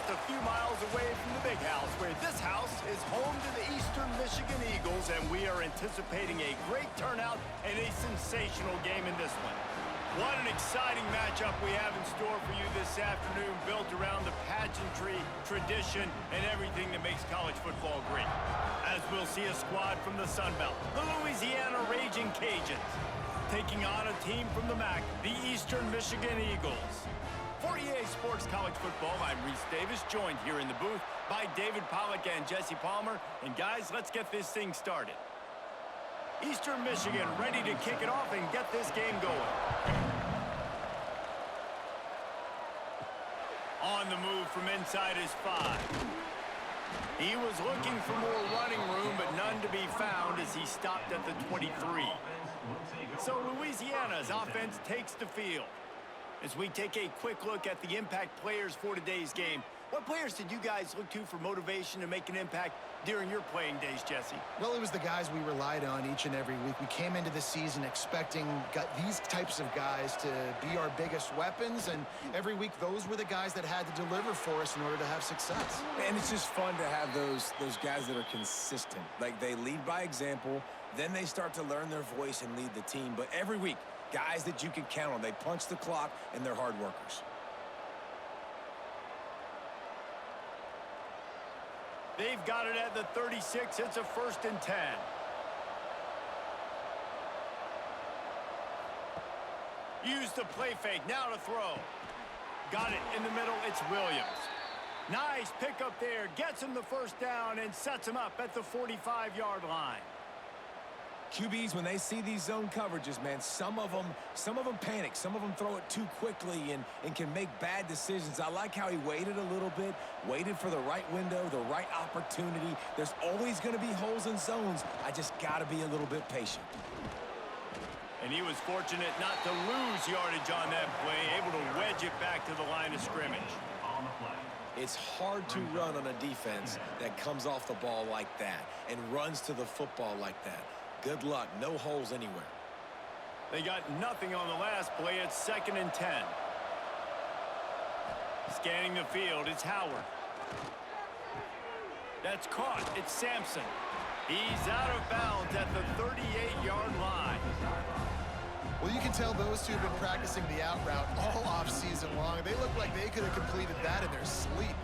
just a few miles away from the big house, where this house is home to the Eastern Michigan Eagles, and we are anticipating a great turnout and a sensational game in this one. What an exciting matchup we have in store for you this afternoon, built around the pageantry, tradition, and everything that makes college football great. As we'll see a squad from the Sun Belt, the Louisiana Ragin Cajuns, taking on a team from the MAC, the Eastern Michigan Eagles. For EA Sports College Football, I'm Reese Davis, joined here in the booth by David Pollack and Jesse Palmer. And guys, let's get this thing started. Eastern Michigan ready to kick it off and get this game going. On the move from inside his 5. He was looking for more running room, but none to be found as he stopped at the 23. So Louisiana's offense takes the field. As we take a quick look at the impact players for today's game, what players did you guys look to for motivation to make an impact during your playing days, Jesse? Well, it was the guys we relied on each and every week. We came into the season expecting these types of guys to be our biggest weapons, and every week those were the guys that had to deliver for us in order to have success. And it's just fun to have those guys that are consistent. Like, they lead by example, then they start to learn their voice and lead the team. But every week, guys that you can count on. They punch the clock, and they're hard workers. They've got it at the 36. It's a 1st and 10. Use the play fake. Now to throw. Got it in the middle. It's Williams. Nice pickup there. Gets him the 1st down and sets him up at the 45-yard line. QBs, when they see these zone coverages, man, some of them panic. Some of them throw it too quickly and can make bad decisions. I like how he waited a little bit, waited for the right window, the right opportunity. There's always going to be holes in zones. I just got to be a little bit patient. And he was fortunate not to lose yardage on that play, able to wedge it back to the line of scrimmage. It's hard to run on a defense that comes off the ball like that and runs to the football like that. Good luck. No holes anywhere. They got nothing on the last play. It's 2nd and 10. Scanning the field, it's Howard. That's caught. It's Sampson. He's out of bounds at the 38-yard line. Well, you can tell those two have been practicing the out route all offseason long. They look like they could have completed that in their sleep.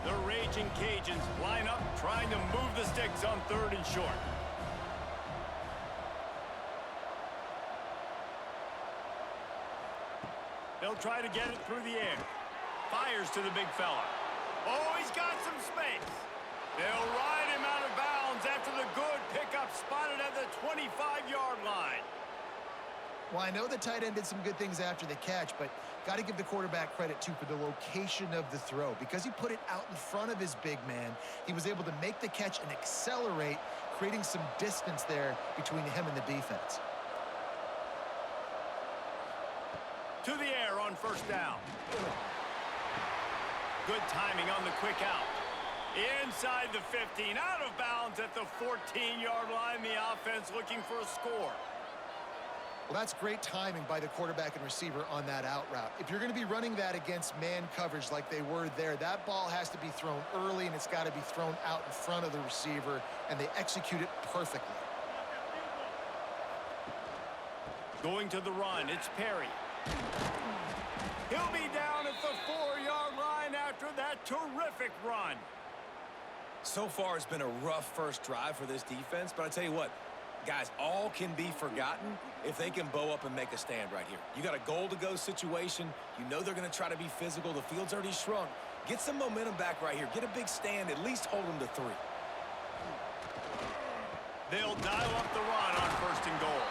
The Ragin Cajuns line up, trying to move the sticks on 3rd and short. They'll try to get it through the air. Fires to the big fella. Oh, he's got some space. They'll ride him out of bounds after the good pickup, spotted at the 25-yard line. Well, I know the tight end did some good things after the catch, but got to give the quarterback credit, too, for the location of the throw. Because he put it out in front of his big man, he was able to make the catch and accelerate, creating some distance there between him and the defense. To the air on 1st down. Good timing on the quick out. Inside the 15, out of bounds at the 14-yard line. The offense looking for a score. Well, that's great timing by the quarterback and receiver on that out route. If you're going to be running that against man coverage like they were there, that ball has to be thrown early, and it's got to be thrown out in front of the receiver, and they execute it perfectly. Going to the run, it's Perry. He'll be down at the 4-yard line after that terrific run. So far, it's been a rough first drive for this defense, but I tell you what, guys, all can be forgotten if they can bow up and make a stand right here. You got a goal-to-go situation. You know they're going to try to be physical. The field's already shrunk. Get some momentum back right here. Get a big stand. At least hold them to 3. They'll dial up the run on 1st and goal.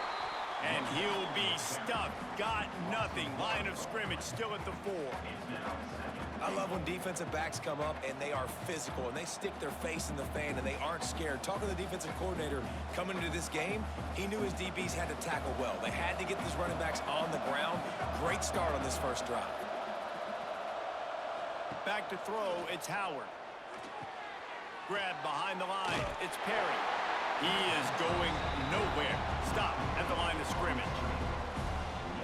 And he'll be stuck. Got nothing. Line of scrimmage still at the 4. I love when defensive backs come up and they are physical and they stick their face in the fan and they aren't scared. Talking to the defensive coordinator coming into this game, he knew his DBs had to tackle well. They had to get these running backs on the ground. Great start on this first drive. Back to throw, it's Howard. Grabbed behind the line, it's Perry. He is going nowhere. Stop at the line of scrimmage.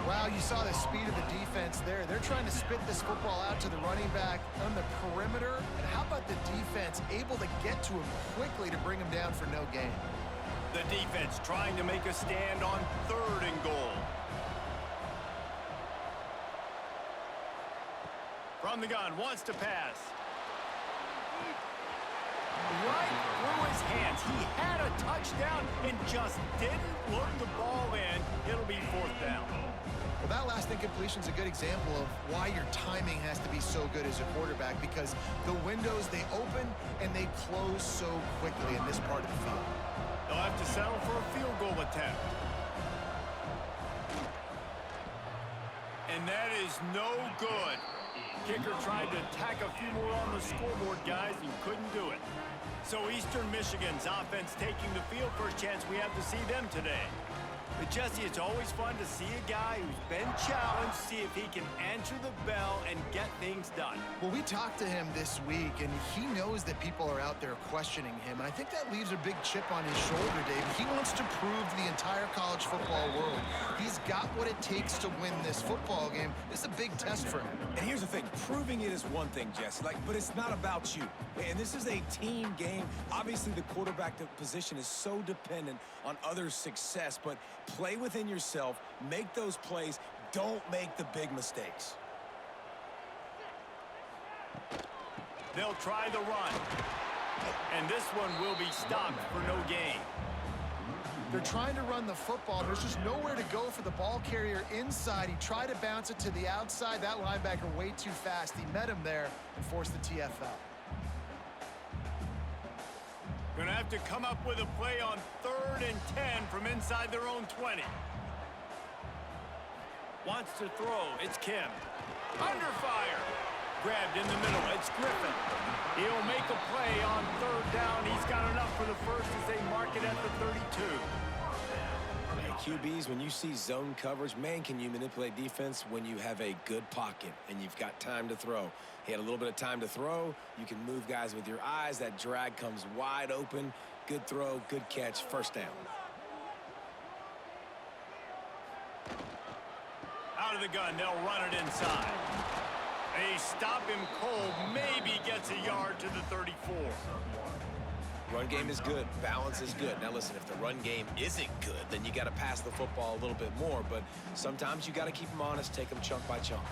Wow, you saw the speed of the defense there. They're trying to spit this football out to the running back on the perimeter. And how about the defense able to get to him quickly to bring him down for no gain? The defense trying to make a stand on 3rd and goal. From the gun, wants to pass. Right through his hands. He had a touchdown and just didn't look the ball in. It'll be 4th down. Well, that last incompletion is a good example of why your timing has to be so good as a quarterback, because the windows, they open and they close so quickly in this part of the field. They'll have to settle for a field goal attempt. And that is no good. Kicker tried to tack a few more on the scoreboard, guys, and couldn't do it. So Eastern Michigan's offense taking the field. First chance we have to see them today. But Jesse, it's always fun to see a guy who's been challenged, see if he can answer the bell and get things done. Well, we talked to him this week, and he knows that people are out there questioning him. And I think that leaves a big chip on his shoulder, Dave. He wants to prove to the entire college football world he's got what it takes to win this football game. This is a big test for him. And here's the thing. Proving it is one thing, Jesse. But it's not about you. And this is a team game. Obviously, the quarterback position is so dependent on others' success. But play within yourself. Make those plays. Don't make the big mistakes. They'll try the run. And this one will be stopped for no gain. They're trying to run the football. There's just nowhere to go for the ball carrier inside. He tried to bounce it to the outside. That linebacker way too fast. He met him there and forced the TFL. Going to have to come up with a play on 3rd and 10 from inside their own 20. Wants to throw. It's Kim. Under fire. Grabbed in the middle. It's Griffin. He'll make a play on 3rd down. He's got enough for the first as they mark it at the 32. QBs, when you see zone coverage, man, can you manipulate defense when you have a good pocket and you've got time to throw. He had a little bit of time to throw. You can move guys with your eyes. That drag comes wide open. Good throw, good catch, first down. Out of the gun, they'll run it inside. They stop him cold, maybe gets a yard to the 34. Run game is good. Balance is good. Now, listen, if the run game isn't good, then you got to pass the football a little bit more. But sometimes you got to keep them honest, take them chunk by chunk.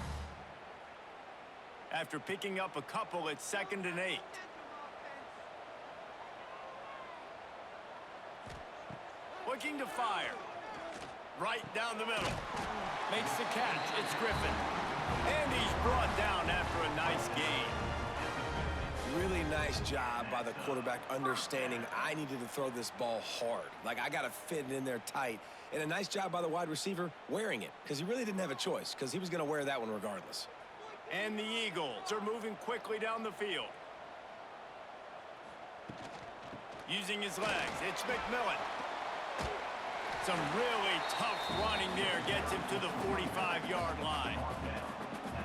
After picking up a couple, it's 2nd and 8. Looking to fire. Right down the middle. Makes the catch. It's Griffin. And he's brought down after a nice gain. Really nice job by the quarterback understanding I needed to throw this ball hard. Like, I got to fit it in there tight. And a nice job by the wide receiver wearing it, because he really didn't have a choice, because he was going to wear that one regardless. And the Eagles are moving quickly down the field. Using his legs, it's McMillan. Some really tough running there gets him to the 45-yard line.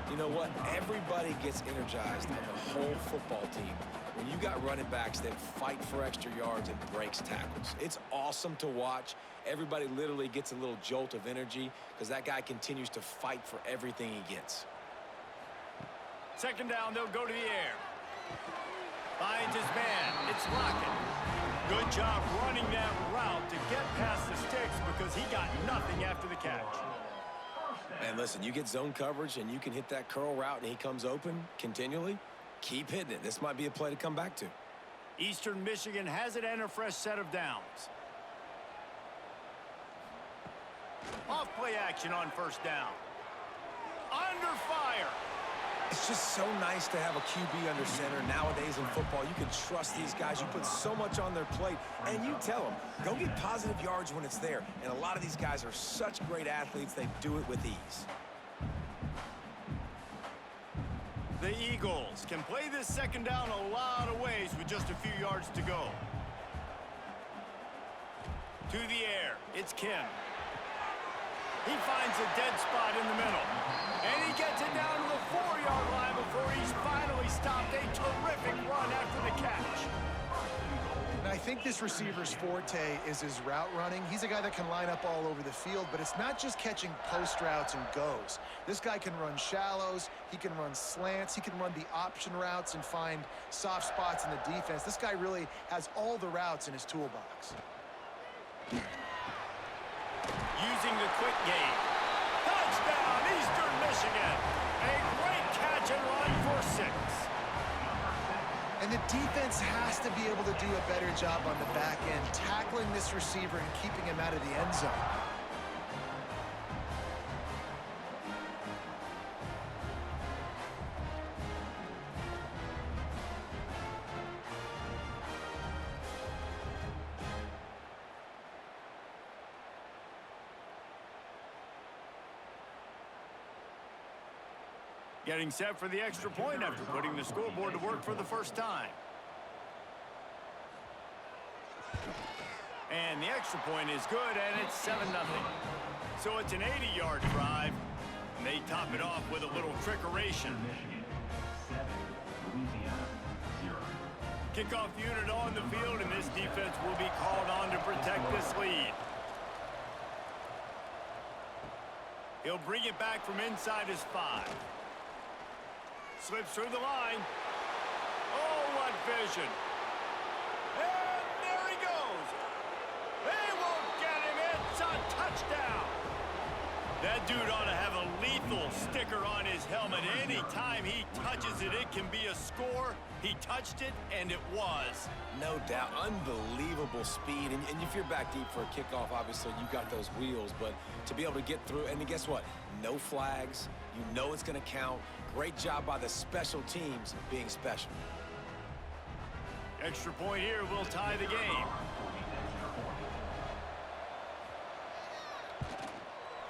You know what? Everybody gets energized on the whole football team when you got running backs that fight for extra yards and breaks tackles. It's awesome to watch. Everybody literally gets a little jolt of energy because that guy continues to fight for everything he gets. 2nd down, they'll go to the air. Finds his man. It's Lockett. Good job running that route to get past the sticks because he got nothing after the catch. And listen, you get zone coverage and you can hit that curl route and he comes open continually, keep hitting it. This might be a play to come back to. Eastern Michigan has it and a fresh set of downs. Off play action on 1st down. Under fire. It's just so nice to have a QB under center. Nowadays in football, you can trust these guys. You put so much on their plate, and you tell them, go get positive yards when it's there. And a lot of these guys are such great athletes, they do it with ease. The Eagles can play this 2nd down a lot of ways with just a few yards to go. To the air, it's Kim. He finds a dead spot in the middle. And he gets it down to the 4-yard line before he's finally stopped. A terrific run after the catch. And I think this receiver's forte is his route running. He's a guy that can line up all over the field, but it's not just catching post routes and goes. This guy can run shallows, he can run slants, he can run the option routes and find soft spots in the defense. This guy really has all the routes in his toolbox. Using the quick game. Touchdown, Eastern Michigan. A great catch and run for 6. And the defense has to be able to do a better job on the back end, tackling this receiver and keeping him out of the end zone. Getting set for the extra point after putting the scoreboard to work for the first time. And the extra point is good, and it's 7-0. So it's an 80-yard drive, and they top it off with a little trickeration. Kickoff unit on the field, and this defense will be called on to protect this lead. He'll bring it back from inside his 5. Slips through the line. Oh, what vision. And there he goes. They won't get him. It's a touchdown. That dude ought to have a lethal sticker on his helmet. Anytime he touches it, it can be a score. He touched it, and it was. No doubt. Unbelievable speed. And if you're back deep for a kickoff, obviously you got those wheels. But to be able to get through, and guess what? No flags. You know it's going to count. Great job by the special teams being special. Extra point here will tie the game.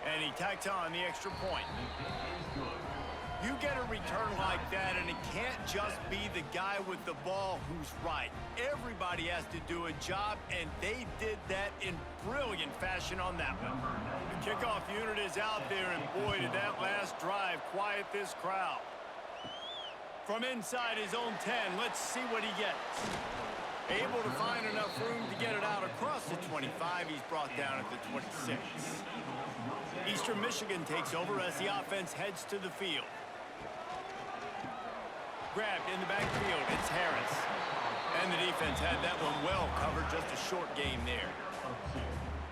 And he tacks on the extra point. You get a return like that, and it can't just be the guy with the ball who's right. Everybody has to do a job, and they did that in brilliant fashion on that one. The kickoff unit is out there, and boy, did that last drive quiet this crowd. From inside his own 10, let's see what he gets. Able to find enough room to get it out across the 25. He's brought down at the 26. Eastern Michigan takes over as the offense heads to the field. Grabbed in the backfield, it's Harris. And the defense had that one well covered, just a short game there.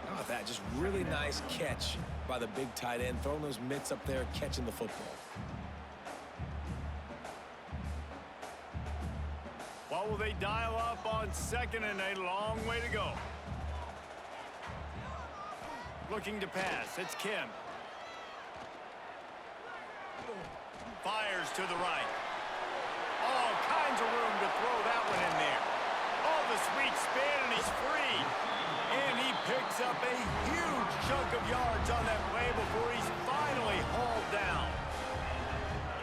How about that? Just really nice catch by the big tight end, throwing those mitts up there, catching the football. What will they dial up on second, and a long way to go. Looking to pass, it's Kim. Fires to the right. All kinds of room to throw that one in there. Oh, the sweet spin, and he's free. And he picks up a huge chunk of yards on that play before he's finally hauled down.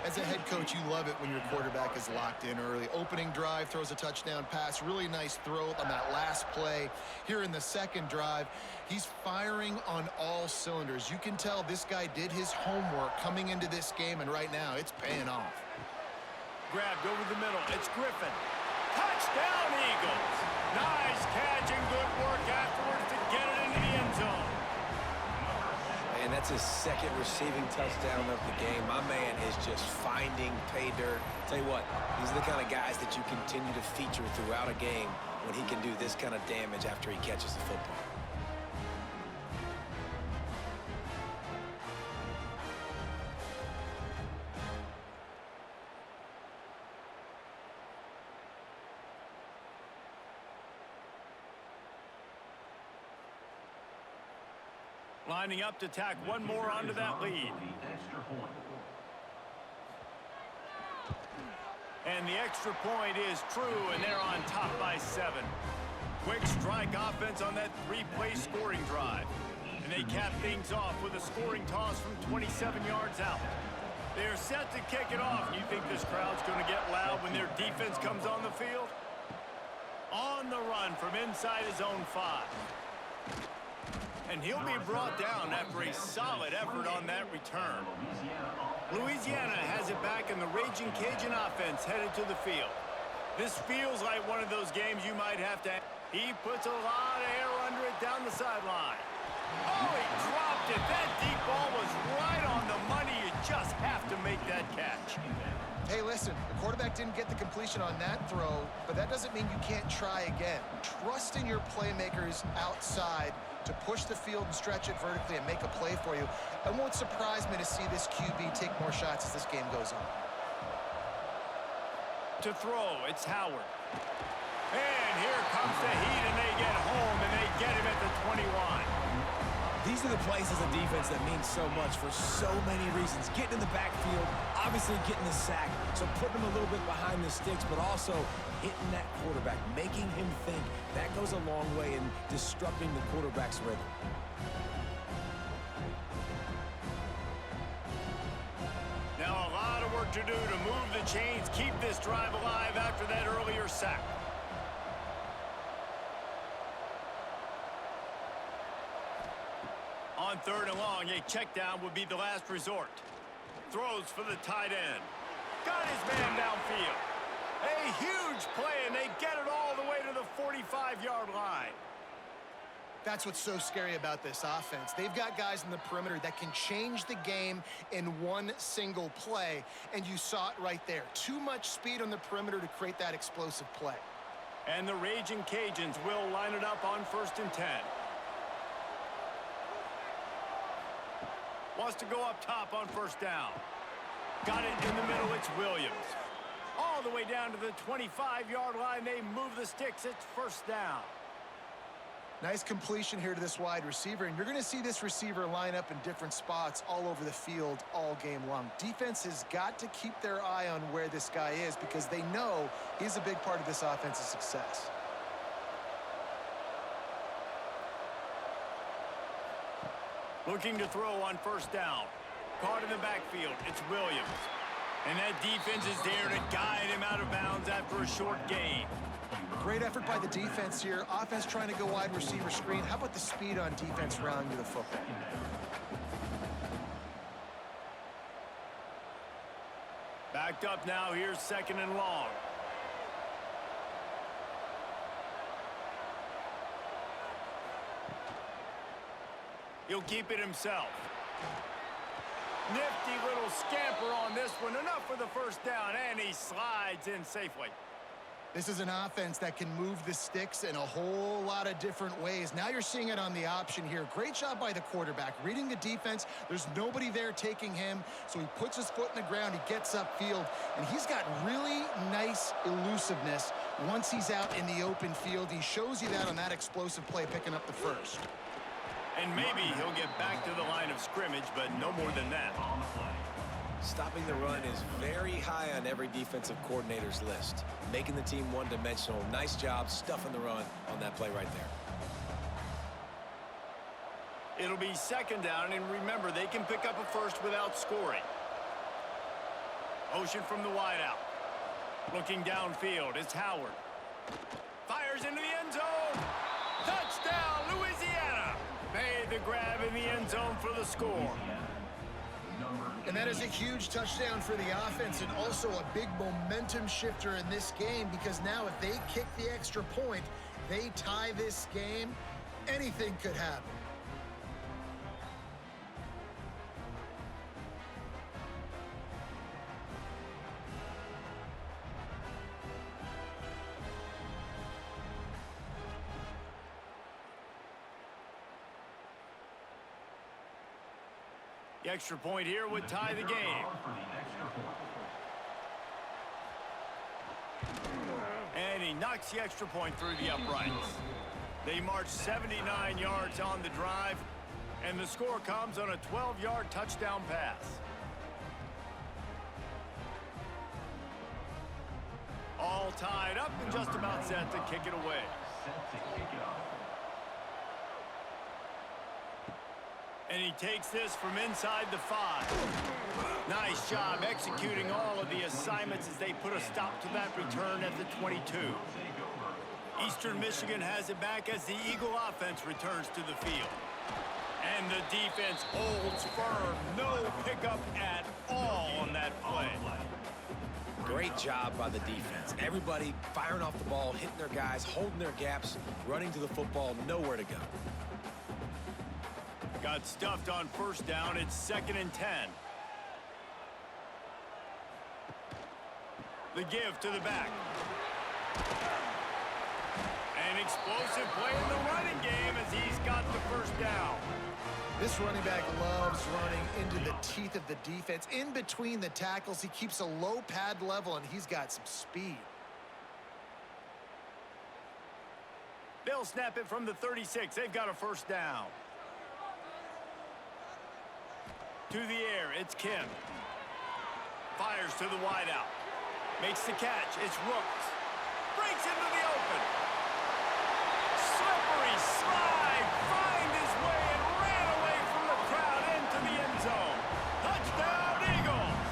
As a head coach, you love it when your quarterback is locked in early. Opening drive, throws a touchdown pass. Really nice throw on that last play. Here in the second drive, he's firing on all cylinders. You can tell this guy did his homework coming into this game, and right now it's paying off. Grabbed over the middle. It's Griffin. Touchdown, Eagles. Nice catch and good work afterwards to get it into the end zone. And that's his second receiving touchdown of the game. My man is just finding pay dirt. Tell you what, these are the kind of guys that you continue to feature throughout a game when he can do this kind of damage after he catches the football. Lining up to tack one more onto that lead. And the extra point is true, and they're on top by 7. Quick strike offense on that 3-play scoring drive. And they cap things off with a scoring toss from 27 yards out. They're set to kick it off. You think this crowd's going to get loud when their defense comes on the field? On the run from inside his own 5. And he'll be brought down after a solid effort on that return. Louisiana has it back, and the Ragin Cajun offense headed to the field. This feels like one of those games you might have to... He puts a lot of air under it down the sideline. Oh, he dropped it. That deep ball was right on the money. You just have to make that catch. Hey, listen, the quarterback didn't get the completion on that throw, but that doesn't mean you can't try again. Trust in your playmakers outside to push the field and stretch it vertically and make a play for you. It won't surprise me to see this QB take more shots as this game goes on. To throw, it's Howard. And here comes the heat, and they get home, and they get him at the 21. These are the plays as a defense that mean so much for so many reasons. Getting in the backfield, obviously getting the sack, so putting him a little bit behind the sticks, but also hitting that quarterback, making him think. That goes a long way in disrupting the quarterback's rhythm. Now a lot of work to do to move the chains, keep this drive alive after that earlier sack. On 3rd and long, a check down would be the last resort. Throws for the tight end. Got his man downfield. A huge play, and they get it all the way to the 45-yard line. That's what's so scary about this offense. They've got guys in the perimeter that can change the game in one single play, and you saw it right there. Too much speed on the perimeter to create that explosive play. And the Ragin' Cajuns will line it up on 1st and 10. Wants to go up top on 1st down. Got it in the middle, it's Williams. All the way down to the 25-yard line, they move the sticks, it's 1st down. Nice completion here to this wide receiver, and you're going to see this receiver line up in different spots all over the field all game long. Defense has got to keep their eye on where this guy is because they know he's a big part of this offense's success. Looking to throw on 1st down. Caught in the backfield, it's Williams. And that defense is there to guide him out of bounds after a short gain. Great effort by the defense here. Offense trying to go wide receiver screen. How about the speed on defense rounding the football? Backed up now, here's 2nd and long. He'll keep it himself. Nifty little scamper on this one. Enough for the 1st down, and he slides in safely. This is an offense that can move the sticks in a whole lot of different ways. Now you're seeing it on the option here. Great job by the quarterback. Reading the defense, there's nobody there taking him, so he puts his foot in the ground, he gets upfield, and he's got really nice elusiveness once he's out in the open field. He shows you that on that explosive play, picking up the 1st. And maybe he'll get back to the line of scrimmage, but no more than that. Stopping the run is very high on every defensive coordinator's list. Making the team one-dimensional. Nice job stuffing the run on that play right there. It'll be 2nd down, and remember, they can pick up a 1st without scoring. Motion from the wideout. Looking downfield, it's Howard. Fires into the end zone. Touchdown, Louisiana. Made the grab in the end zone for the score. And that is a huge touchdown for the offense and also a big momentum shifter in this game because now if they kick the extra point, they tie this game, anything could happen. The extra point here would tie the game. And he knocks the extra point through the uprights. They march 79 yards on the drive, and the score comes on a 12-yard touchdown pass. All tied up and just about set to kick it away. And he takes this from inside the 5. Nice job executing all of the assignments as they put a stop to that return at the 22. Eastern Michigan has it back as the Eagle offense returns to the field. And the defense holds firm. No pickup at all on that play. Great job by the defense. Everybody firing off the ball, hitting their guys, holding their gaps, running to the football, nowhere to go. Got stuffed on first down. It's 2nd and 10. The give to the back. An explosive play in the running game as he's got the first down. This running back loves running into the teeth of the defense. In between the tackles, he keeps a low pad level, and he's got some speed. They'll snap it from the 36. They've got a first down. To the air, it's Kim. Fires to the wideout. Makes the catch. It's Rooks. Breaks into the open. Slippery slide. Find his way and ran away from the crowd into the end zone. Touchdown, Eagles.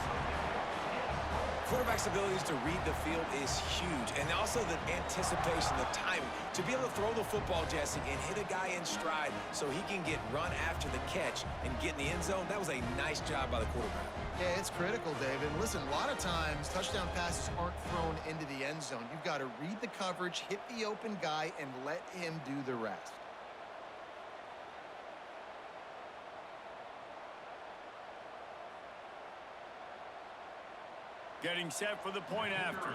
Quarterback's abilities to read the field is huge, and also the anticipation, the timing. To be able to throw the football, Jesse, and hit a guy in stride so he can get run after the catch and get in the end zone, that was a nice job by the quarterback. Yeah, it's critical, David. Listen, a lot of times touchdown passes aren't thrown into the end zone. You've got to read the coverage, hit the open guy, and let him do the rest. Getting set for the point after.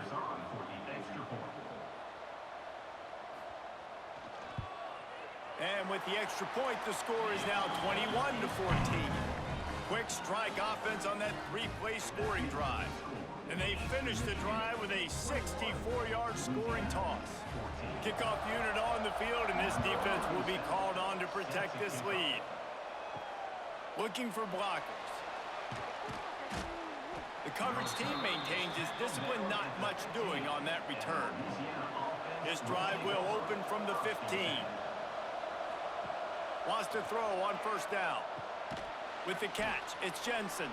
And with the extra point, the score is now 21-14. Quick strike offense on that three-play scoring drive. And they finish the drive with a 64-yard scoring toss. Kickoff unit on the field, and this defense will be called on to protect this lead. Looking for blockers. The coverage team maintains his discipline, not much doing on that return. This drive will open from the 15. Wants to throw on first down. With the catch, it's Jensen.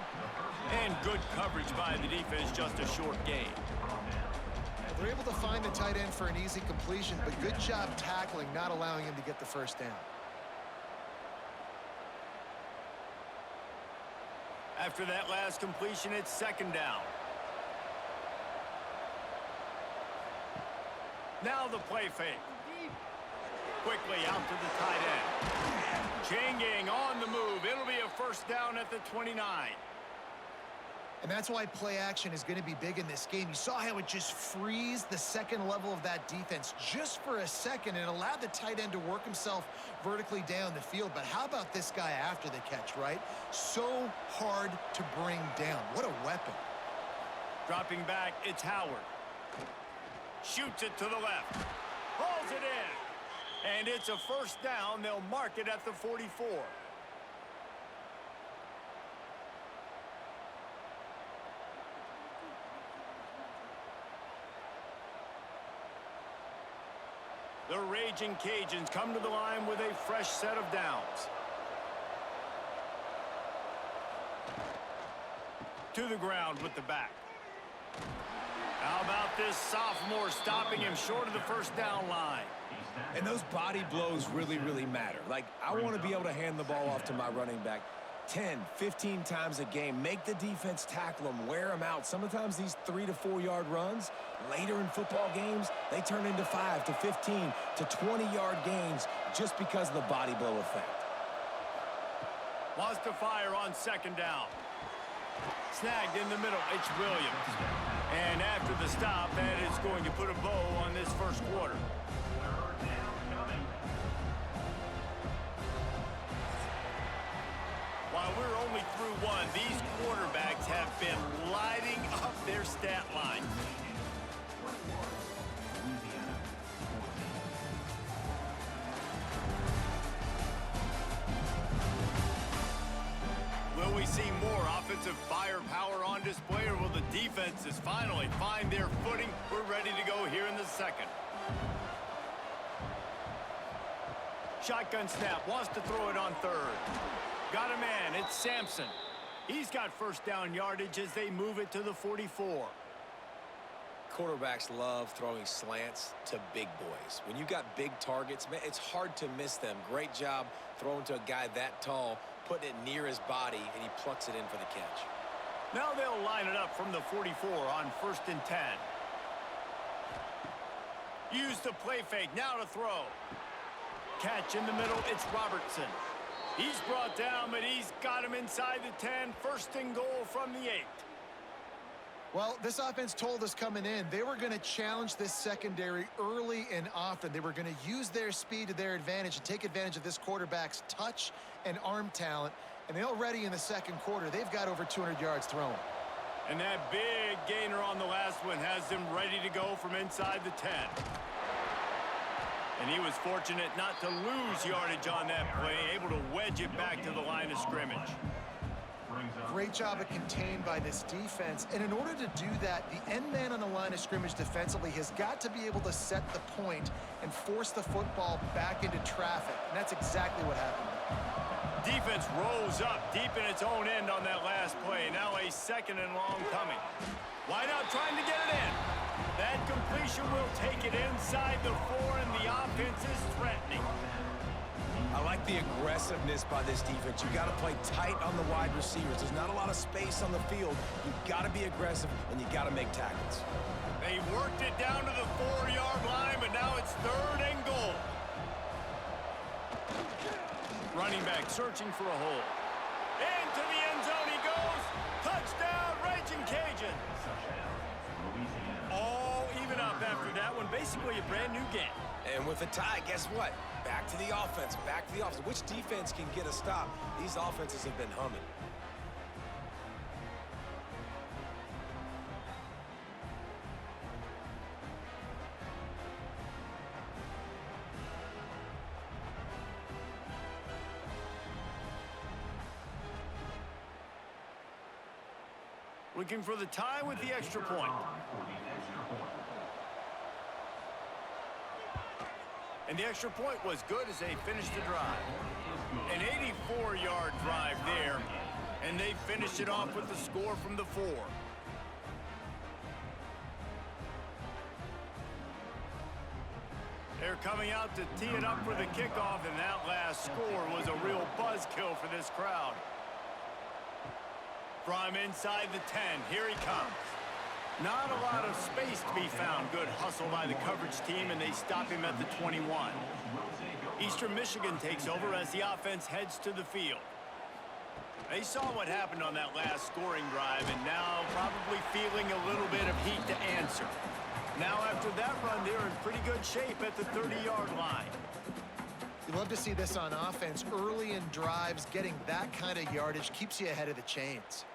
And good coverage by the defense, just a short gain. They're able to find the tight end for an easy completion, but good job tackling, not allowing him to get the first down. After that last completion, it's 2nd down. Now the play fake. Quickly out to the tight end. Chain gang on the move. It'll be a first down at the 29. And that's why play action is going to be big in this game. You saw how it just frees the second level of that defense just for a second and allowed the tight end to work himself vertically down the field. But how about this guy after the catch, right? So hard to bring down. What a weapon. Dropping back, it's Howard. Shoots it to the left. Hauls it in. And it's a first down. They'll mark it at the 44. The Ragin Cajuns come to the line with a fresh set of downs. To the ground with the back. How about this sophomore stopping him short of the first down line? And those body blows really, really matter. Like, I want to be able to hand the ball off to my running back 10, 15 times a game. Make the defense tackle them, wear them out. Sometimes these 3 to 4 yard runs, later in football games, they turn into 5 to 15 to 20-yard gains just because of the body blow effect. Wants to fire on 2nd down. Snagged in the middle, it's Williams. And after the stop, that is going to put a bow on this first quarter. While we're only through one, these quarterbacks have been lighting up their stat lines. Will we see more offensive firepower on display, or will the defenses finally find their footing? We're ready to go here in the second. Shotgun snap, wants to throw it on 3rd. Got a man, it's Sampson. He's got first down yardage as they move it to the 44. Quarterbacks love throwing slants to big boys. When you got big targets, man, it's hard to miss them. Great job throwing to a guy that tall, putting it near his body, and he plucks it in for the catch. Now they'll line it up from the 44 on 1st and 10. Use the play fake, now to throw. Catch in the middle, it's Robertson. He's brought down, but he's got him inside the 10. 1st and goal from the 8. Well, this offense told us coming in they were going to challenge this secondary early and often. They were going to use their speed to their advantage and take advantage of this quarterback's touch and arm talent. And already in the second quarter, they've got over 200 yards thrown. And that big gainer on the last one has them ready to go from inside the 10. And he was fortunate not to lose yardage on that play, able to wedge it back to the line of scrimmage. Great job of contained by this defense. And in order to do that, the end man on the line of scrimmage defensively has got to be able to set the point and force the football back into traffic. And that's exactly what happened. Defense rose up deep in its own end on that last play. Now a 2nd and long coming. Wide out trying to get it in. That completion will take it inside the 4, and the offense is threatening. I like the aggressiveness by this defense. You got to play tight on the wide receivers. There's not a lot of space on the field. You got to be aggressive, and you got to make tackles. They worked it down to the 4-yard line, but now it's 3rd and goal. Running back searching for a hole. Into the end zone he goes. Touchdown, Ragin Cajuns. All even up after that one. Basically a brand new game. And with a tie, guess what? Back to the offense. Back to the offense. Which defense can get a stop? These offenses have been humming. Looking for the tie with the extra point. And the extra point was good as they finished the drive. An 84-yard drive there, and they finished it off with the score from the 4. They're coming out to tee it up for the kickoff, and that last score was a real buzzkill for this crowd. From inside the 10, here he comes. Not a lot of space to be found. Good hustle by the coverage team, and they stop him at the 21. Eastern Michigan takes over as the offense heads to the field. They saw what happened on that last scoring drive, and now probably feeling a little bit of heat to answer. Now after that run, they're in pretty good shape at the 30-yard line. You love to see this on offense. Early in drives, getting that kind of yardage keeps you ahead of the chains.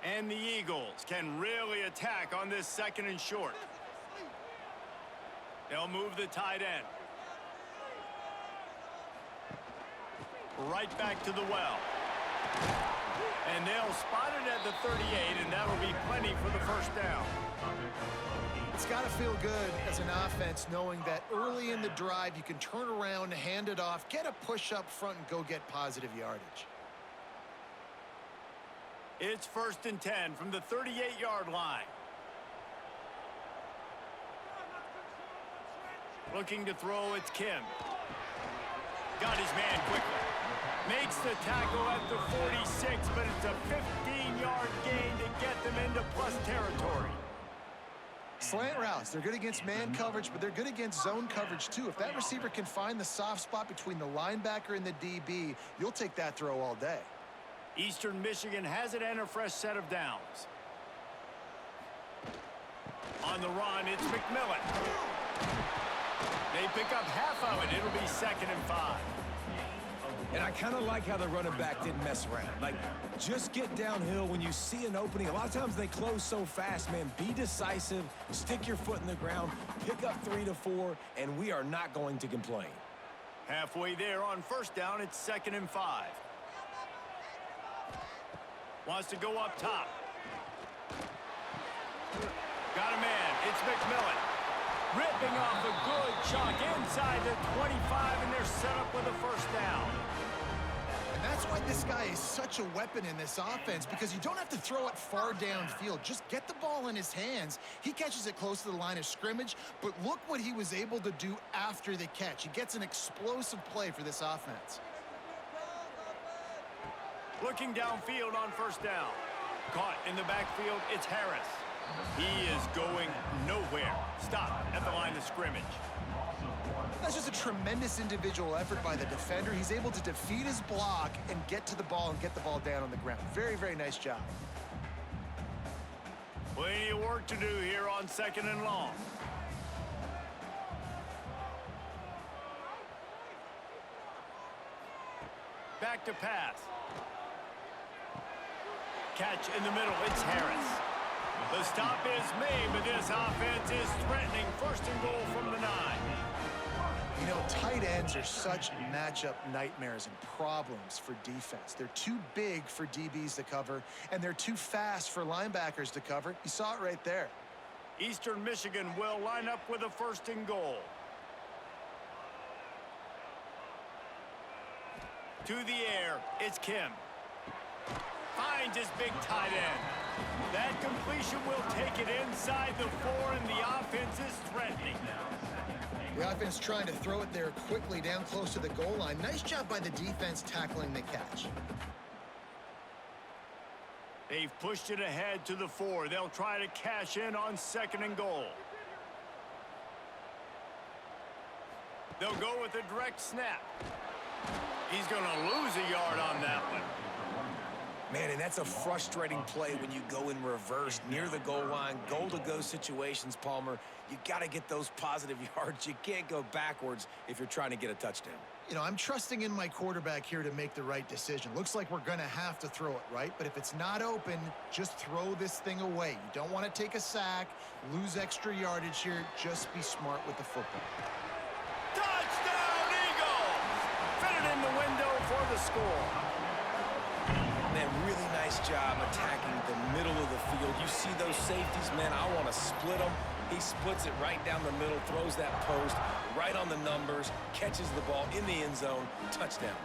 And the Eagles can really attack on this 2nd and short. They'll move the tight end. Right back to the well. And they'll spot it at the 38, and that'll be plenty for the 1st down. It's got to feel good as an offense knowing that early in the drive you can turn around, hand it off, get a push up front, and go get positive yardage. It's 1st and 10 from the 38-yard line. Looking to throw, it's Kim. Got his man quickly. Makes the tackle at the 46, but it's a 15-yard gain to get them into plus territory. Slant routes, they're good against man coverage, but they're good against zone coverage too. If that receiver can find the soft spot between the linebacker and the DB, you'll take that throw all day. Eastern Michigan has it and a fresh set of downs. On the run, it's McMillan. They pick up half of it. It'll be 2nd and 5. And I kind of like how the running back didn't mess around. Like, just get downhill when you see an opening. A lot of times they close so fast, man. Be decisive, stick your foot in the ground, pick up 3 to 4, and we are not going to complain. Halfway there on 1st down, it's 2nd and 5. Wants to go up top. Got a man. It's McMillan. Ripping off a good chunk inside the 25, and they're set up with a 1st down. And that's why this guy is such a weapon in this offense, because you don't have to throw it far downfield. Just get the ball in his hands. He catches it close to the line of scrimmage, but look what he was able to do after the catch. He gets an explosive play for this offense. Looking downfield on first down. Caught in the backfield, it's Harris. He is going nowhere. Stop at the line of scrimmage. That's just a tremendous individual effort by the defender. He's able to defeat his block and get to the ball and get the ball down on the ground. Very, very nice job. Plenty of work to do here on 2nd and long. Back to pass. Catch in the middle, it's Harris. The stop is made, but this offense is threatening 1st and goal from the 9. You know, tight ends are such matchup nightmares and problems for defense. They're too big for DBs to cover, and they're too fast for linebackers to cover. You saw it right there. Eastern Michigan will line up with a 1st and goal. To the air, it's Kim. Finds his big tight end. That completion will take it inside the 4, and the offense is threatening. The offense trying to throw it there quickly down close to the goal line. Nice job by the defense tackling the catch. They've pushed it ahead to the 4. They'll try to cash in on 2nd and goal. They'll go with a direct snap. He's going to lose a yard on that one. Man, and that's a frustrating play when you go in reverse near the goal line. Goal-to-go situations, Palmer. You got to get those positive yards. You can't go backwards if you're trying to get a touchdown. You know, I'm trusting in my quarterback here to make the right decision. Looks like we're going to have to throw it, right? But if it's not open, just throw this thing away. You don't want to take a sack, lose extra yardage here. Just be smart with the football. Touchdown, Eagles! Fit it in the window for the score. Man, really nice job attacking the middle of the field. You see those safeties, man, I want to split them. He splits it right down the middle, throws that post right on the numbers, catches the ball in the end zone, touchdown.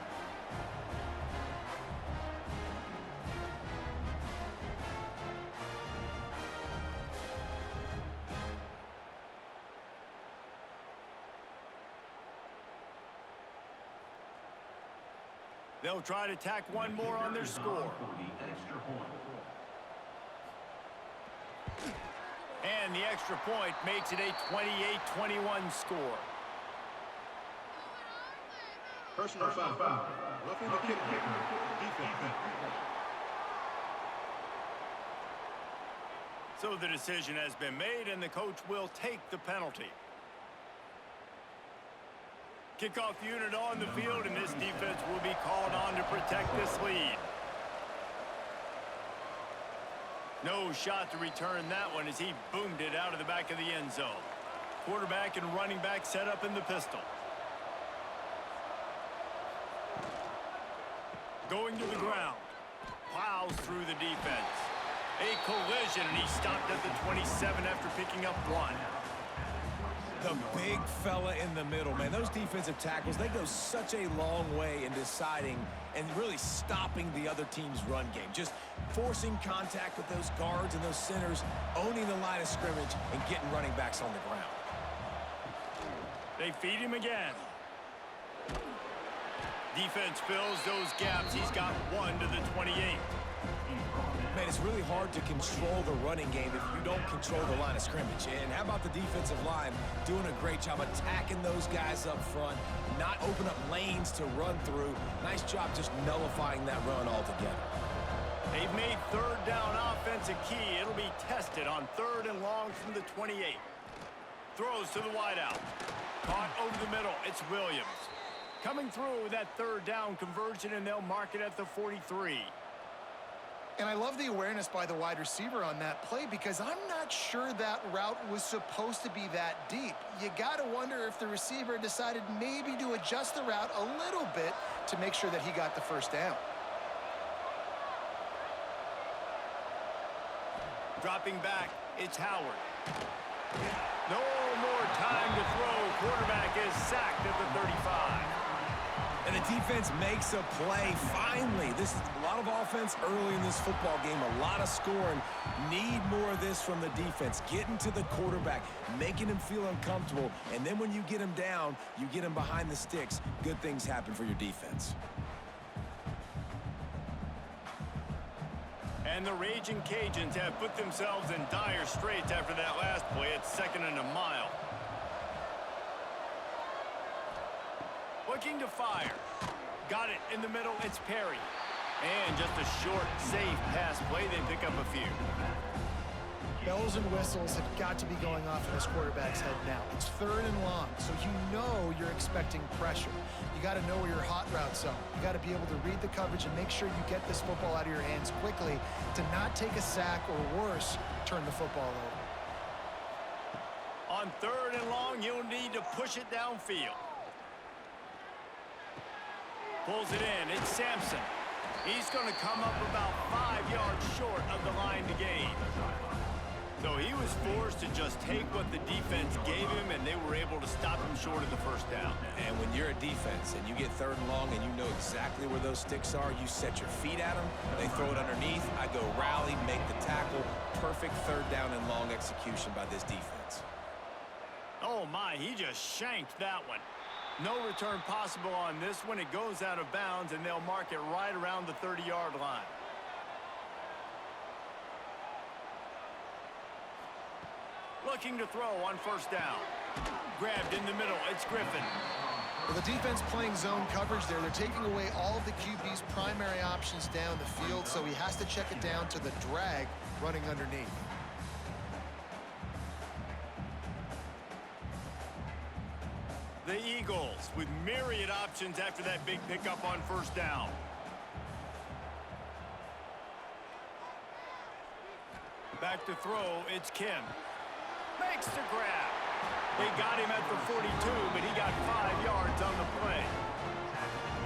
They'll try to tack one more on their score. And the extra point makes it a 28-21 score. Personal foul. Roughing the kick. Defense. So the decision has been made, and the coach will take the penalty. Kickoff unit on the field, and this defense will be called on to protect this lead. No shot to return that one as he boomed it out of the back of the end zone. Quarterback and running back set up in the pistol. Going to the ground. Plows through the defense. A collision, and he stopped at the 27 after picking up 1. The big fella in the middle, man. Those defensive tackles, they go such a long way in deciding and really stopping the other team's run game. Just forcing contact with those guards and those centers, owning the line of scrimmage, and getting running backs on the ground. They feed him again. Defense fills those gaps. He's got 1 to the 28. Man, it's really hard to control the running game if you don't control the line of scrimmage. And how about the defensive line doing a great job attacking those guys up front, not open up lanes to run through. Nice job just nullifying that run altogether. They've made 3rd down offense a key. It'll be tested on 3rd and long from the 28. Throws to the wideout. Caught over the middle. It's Williams. Coming through with that 3rd down conversion, and they'll mark it at the 43. And I love the awareness by the wide receiver on that play because I'm not sure that route was supposed to be that deep. You got to wonder if the receiver decided maybe to adjust the route a little bit to make sure that he got the 1st down. Dropping back, it's Howard. No more time to throw. Quarterback is sacked at the 35. And the defense makes a play. Finally, this is a lot of offense early in this football game, a lot of scoring. Need more of this from the defense. Getting to the quarterback, making him feel uncomfortable, and then when you get him down, you get him behind the sticks. Good things happen for your defense. And the Ragin Cajuns have put themselves in dire straits after that last play. It's 2nd and a mile. Looking to fire. Got it in the middle. It's Perry. And just a short, safe pass play. They pick up a few. Bells and whistles have got to be going off in this quarterback's head now. It's 3rd and long, so you know you're expecting pressure. You got to know where your hot routes are. You got to be able to read the coverage and make sure you get this football out of your hands quickly to not take a sack or worse, turn the football over. On 3rd and long, you'll need to push it downfield. Pulls it in. It's Sampson. He's going to come up about 5 yards short of the line to gain. So he was forced to just take what the defense gave him, and they were able to stop him short of the 1st down. And when you're a defense and you get 3rd and long and you know exactly where those sticks are, you set your feet at them, they throw it underneath, I go rally, make the tackle. Perfect 3rd down and long execution by this defense. Oh, my, he just shanked that one. No return possible on this one. It goes out of bounds, and they'll mark it right around the 30-yard line. Looking to throw on 1st down. Grabbed in the middle. It's Griffin. Well, the defense playing zone coverage there. They're taking away all of the QB's primary options down the field, so he has to check it down to the drag running underneath. The Eagles with myriad options after that big pickup on 1st down. Back to throw. It's Kim. Makes the grab. They got him at the 42, but he got 5 yards on the play.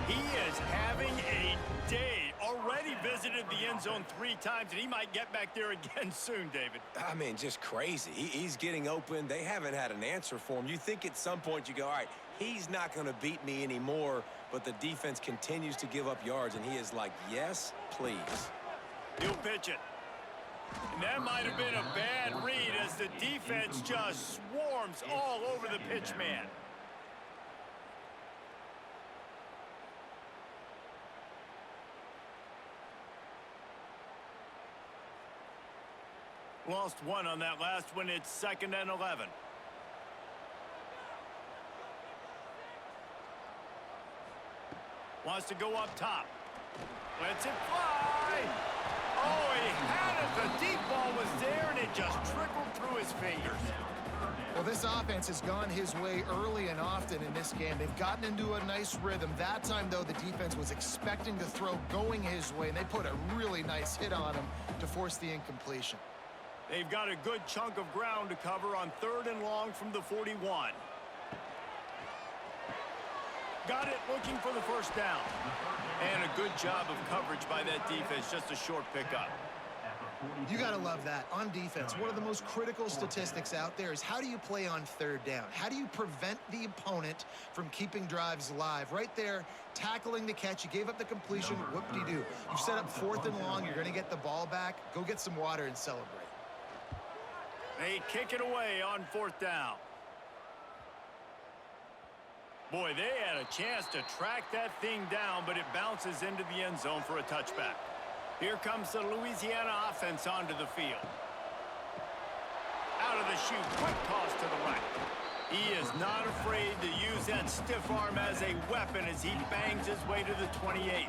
He is having a day. Already visited the end zone 3 times, and he might get back there again soon, David. I mean, just crazy. He's getting open. They haven't had an answer for him. You think at some point you go, all right, he's not going to beat me anymore, but the defense continues to give up yards, and he is like, yes, please. He'll pitch it. And that might have been a bad read as the defense just swarms all over the pitch man. Lost 1 on that last one. It's 2nd and 11. Wants to go up top. Lets it fly. Oh, he had it. The deep ball was there, and it just trickled through his fingers. Well, this offense has gone his way early and often in this game. They've gotten into a nice rhythm. That time, though, the defense was expecting the throw going his way, and they put a really nice hit on him to force the incompletion. They've got a good chunk of ground to cover on 3rd and long from the 41. Got it, looking for the 1st down. And a good job of coverage by that defense, just a short pickup. You got to love that. On defense, one of the most critical statistics out there is how do you play on 3rd down? How do you prevent the opponent from keeping drives alive? Right there, tackling the catch. You gave up the completion. Whoop-de-doo. You set up 4th and long. You're going to get the ball back. Go get some water and celebrate. They kick it away on 4th down. Boy, they had a chance to track that thing down, but it bounces into the end zone for a touchback. Here comes the Louisiana offense onto the field. Out of the chute, quick toss to the right. He is not afraid to use that stiff arm as a weapon as he bangs his way to the 28.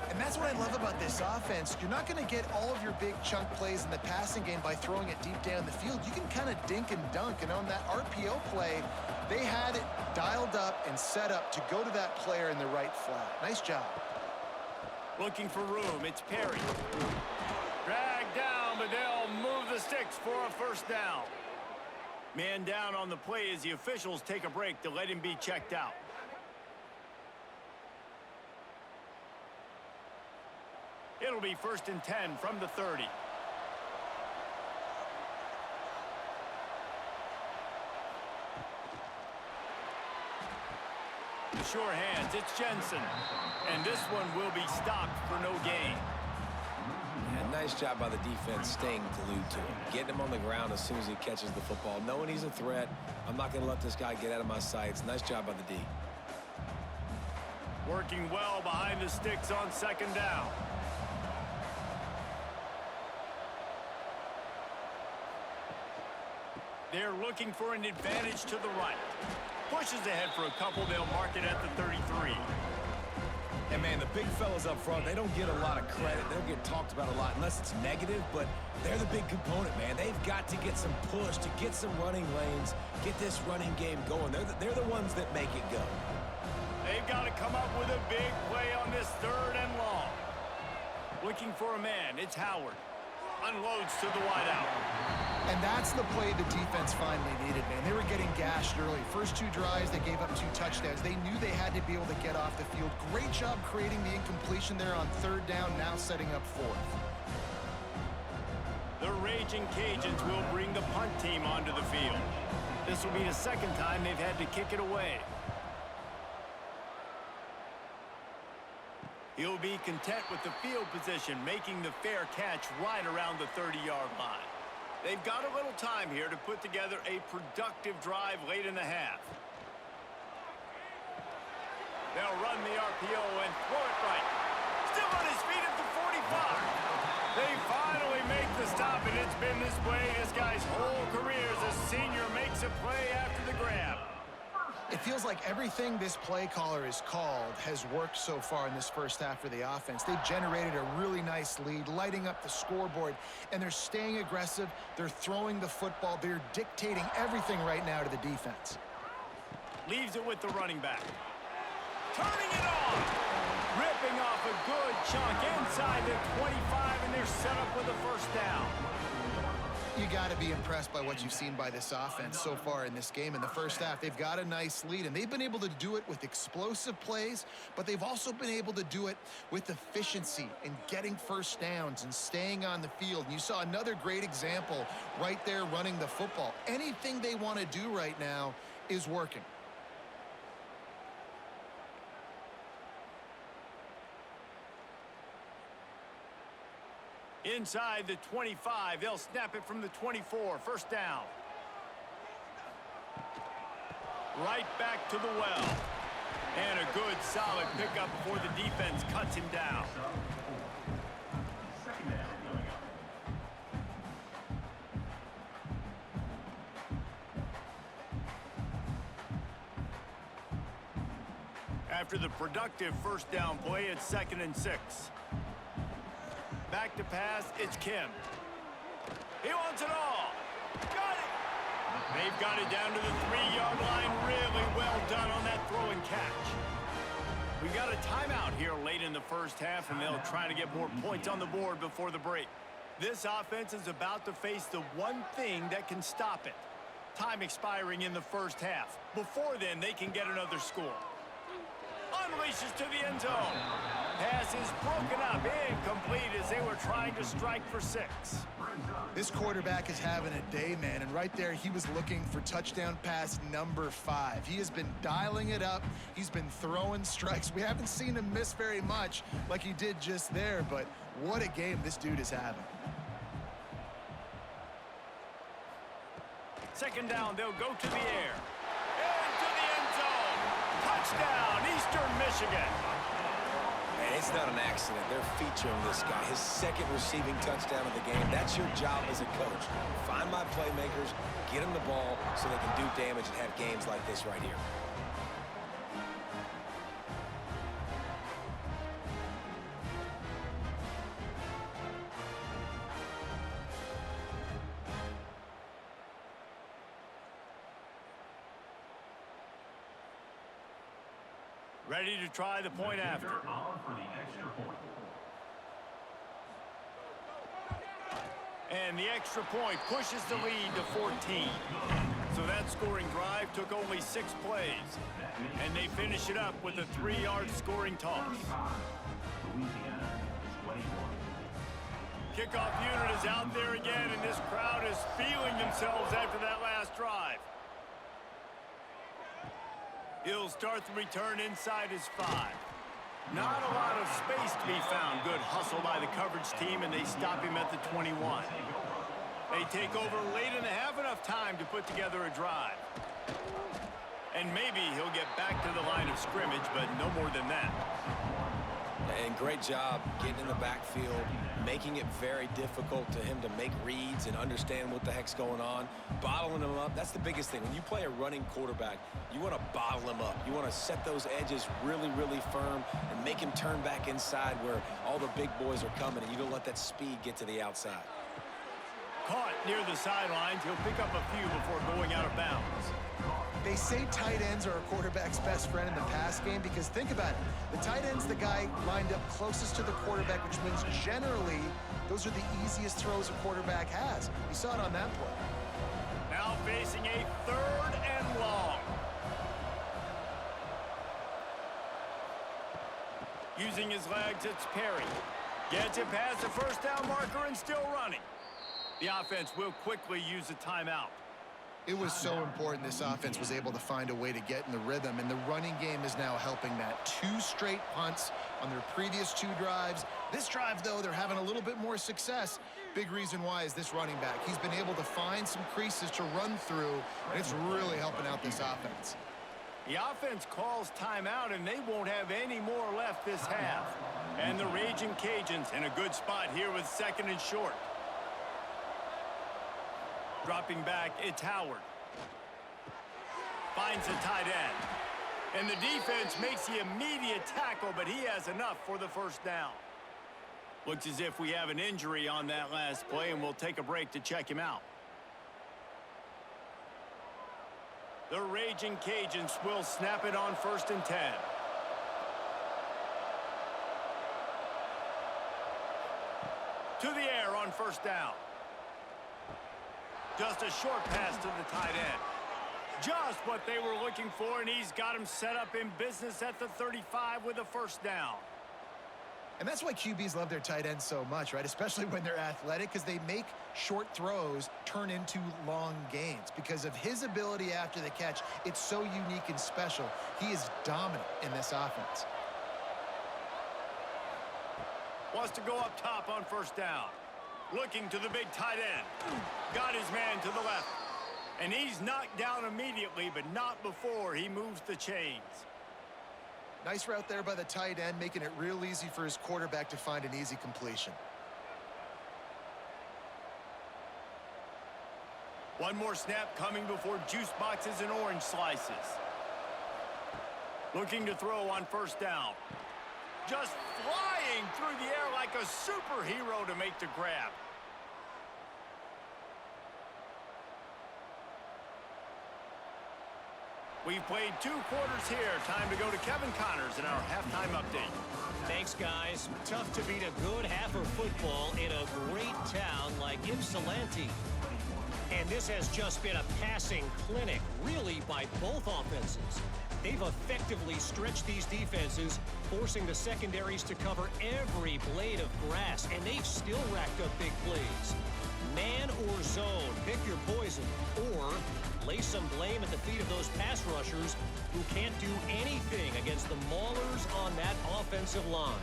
And that's what I love about this offense. You're not going to get all of your big chunk plays in the passing game by throwing it deep down the field. You can kind of dink and dunk. And on that RPO play, they had it dialed up and set up to go to that player in the right flat. Nice job. Looking for room. It's Perry. Dragged down, but they'll move the sticks for a 1st down. Man down on the play as the officials take a break to let him be checked out. It'll be 1st and 10 from the 30. The sure hands, it's Jensen. And this one will be stopped for no gain. And nice job by the defense staying glued to him. Getting him on the ground as soon as he catches the football. Knowing he's a threat, I'm not going to let this guy get out of my sights. Nice job by the D. Working well behind the sticks on 2nd down. They're looking for an advantage to the right. Pushes ahead for a couple. They'll mark it at the 33. And, man, the big fellas up front, they don't get a lot of credit. They don't get talked about a lot unless it's negative, but they're the big component, man. They've got to get some push, to get some running lanes, get this running game going. They're the ones that make it go. They've got to come up with a big play on this 3rd and long. Looking for a man. It's Howard. Unloads to the wideout. And that's the play the defense finally needed, man. They were getting gashed early. First 2 drives, they gave up 2 touchdowns. They knew they had to be able to get off the field. Great job creating the incompletion there on 3rd down, now setting up 4th. The Ragin Cajuns will bring the punt team onto the field. This will be the 2nd time they've had to kick it away. He'll be content with the field position, making the fair catch right around the 30-yard line. They've got a little time here to put together a productive drive late in the half. They'll run the RPO and throw it right. Still on his feet at the 45. They finally make the stop, and it's been this way this guy's whole career as a senior makes a play after the grab. It feels like everything this play caller has called has worked so far in this first half for the offense. They've generated a really nice lead, lighting up the scoreboard, and they're staying aggressive. They're throwing the football. They're dictating everything right now to the defense. Leaves it with the running back. Turning it on. Ripping off a good chunk inside the 25, and they're set up with a 1st down. You got to be impressed by what you've seen by this offense so far in this game. In the first half, they've got a nice lead, and they've been able to do it with explosive plays, but they've also been able to do it with efficiency and getting 1st downs and staying on the field. And you saw another great example right there running the football. Anything they want to do right now is working. Inside the 25, they'll snap it from the 24, 1st down. Right back to the well. And a good, solid pickup before the defense cuts him down. After the productive 1st down play, it's 2nd and 6. Back to pass, it's Kim. He wants it all. Got it. They've got it down to the 3-yard line. Really well done on that throw and catch. We got a timeout here late in the first half, and they'll try to get more points on the board before the break. This offense is about to face the one thing that can stop it. Time expiring in the first half. Before then, they can get another score. Unleashes to the end zone. Pass is broken up, incomplete as they were trying to strike for 6. This quarterback is having a day, man, and right there he was looking for touchdown pass number 5. He has been dialing it up. He's been throwing strikes. We haven't seen him miss very much like he did just there, but what a game this dude is having. 2nd down, they'll go to the air. Into the end zone. Touchdown, Eastern Michigan. Man, it's not an accident. They're featuring this guy. His 2nd receiving touchdown of the game. That's your job as a coach. Find my playmakers, get them the ball so they can do damage and have games like this right here. Ready to try the point after. And the extra point pushes the lead to 14. So that scoring drive took only 6 plays. And they finish it up with a 3-yard scoring toss. Kickoff unit is out there again, and this crowd is feeling themselves after that last drive. He'll start the return inside his 5. Not a lot of space to be found. Good hustle by the coverage team, and they stop him at the 21. They take over late in the half, enough time to put together a drive. And maybe he'll get back to the line of scrimmage, but no more than that. And great job getting in the backfield, making it very difficult to him to make reads and understand what the heck's going on. Bottling him up, that's the biggest thing. When you play a running quarterback, you want to bottle him up. You want to set those edges really, really firm and make him turn back inside where all the big boys are coming, and you don't let that speed get to the outside. Caught near the sidelines. He'll pick up a few before going out of bounds. They say tight ends are a quarterback's best friend in the pass game because think about it. The tight end's the guy lined up closest to the quarterback, which means generally those are the easiest throws a quarterback has. You saw it on that play. Now facing a 3rd and long. Using his legs, it's Perry. Gets it past the first down marker and still running. The offense will quickly use a timeout. It was so important this offense was able to find a way to get in the rhythm, and the running game is now helping that. 2 straight punts on their previous 2 drives. This drive, though, they're having a little bit more success. Big reason why is this running back. He's been able to find some creases to run through, and it's really helping out this offense. The offense calls timeout, and they won't have any more left this half. And the Ragin' Cajuns in a good spot here with 2nd and short. Dropping back, it's Howard. Finds the tight end. And the defense makes the immediate tackle, but he has enough for the first down. Looks as if we have an injury on that last play, and we'll take a break to check him out. The Ragin' Cajuns will snap it on 1st and 10. To the air on 1st down. Just a short pass to the tight end. Just what they were looking for, and he's got him set up in business at the 35 with a 1st down. And that's why QBs love their tight ends so much, right? Especially when they're athletic, because they make short throws turn into long gains. Because of his ability after the catch, it's so unique and special. He is dominant in this offense. Wants to go up top on 1st down. Looking to the big tight end. Got his man to the left. And he's knocked down immediately, but not before he moves the chains. Nice route there by the tight end, making it real easy for his quarterback to find an easy completion. One more snap coming before juice boxes and orange slices. Looking to throw on 1st down. Just flying through the air like a superhero to make the grab. We've played 2 quarters here. Time to go to Kevin Connors in our halftime update. Thanks, guys. Tough to beat a good half of football in a great town like Ypsilanti. And this has just been a passing clinic, really, by both offenses. They've effectively stretched these defenses, forcing the secondaries to cover every blade of grass, and they've still racked up big plays. Man or zone, pick your poison, or lay some blame at the feet of those pass rushers who can't do anything against the maulers on that offensive line.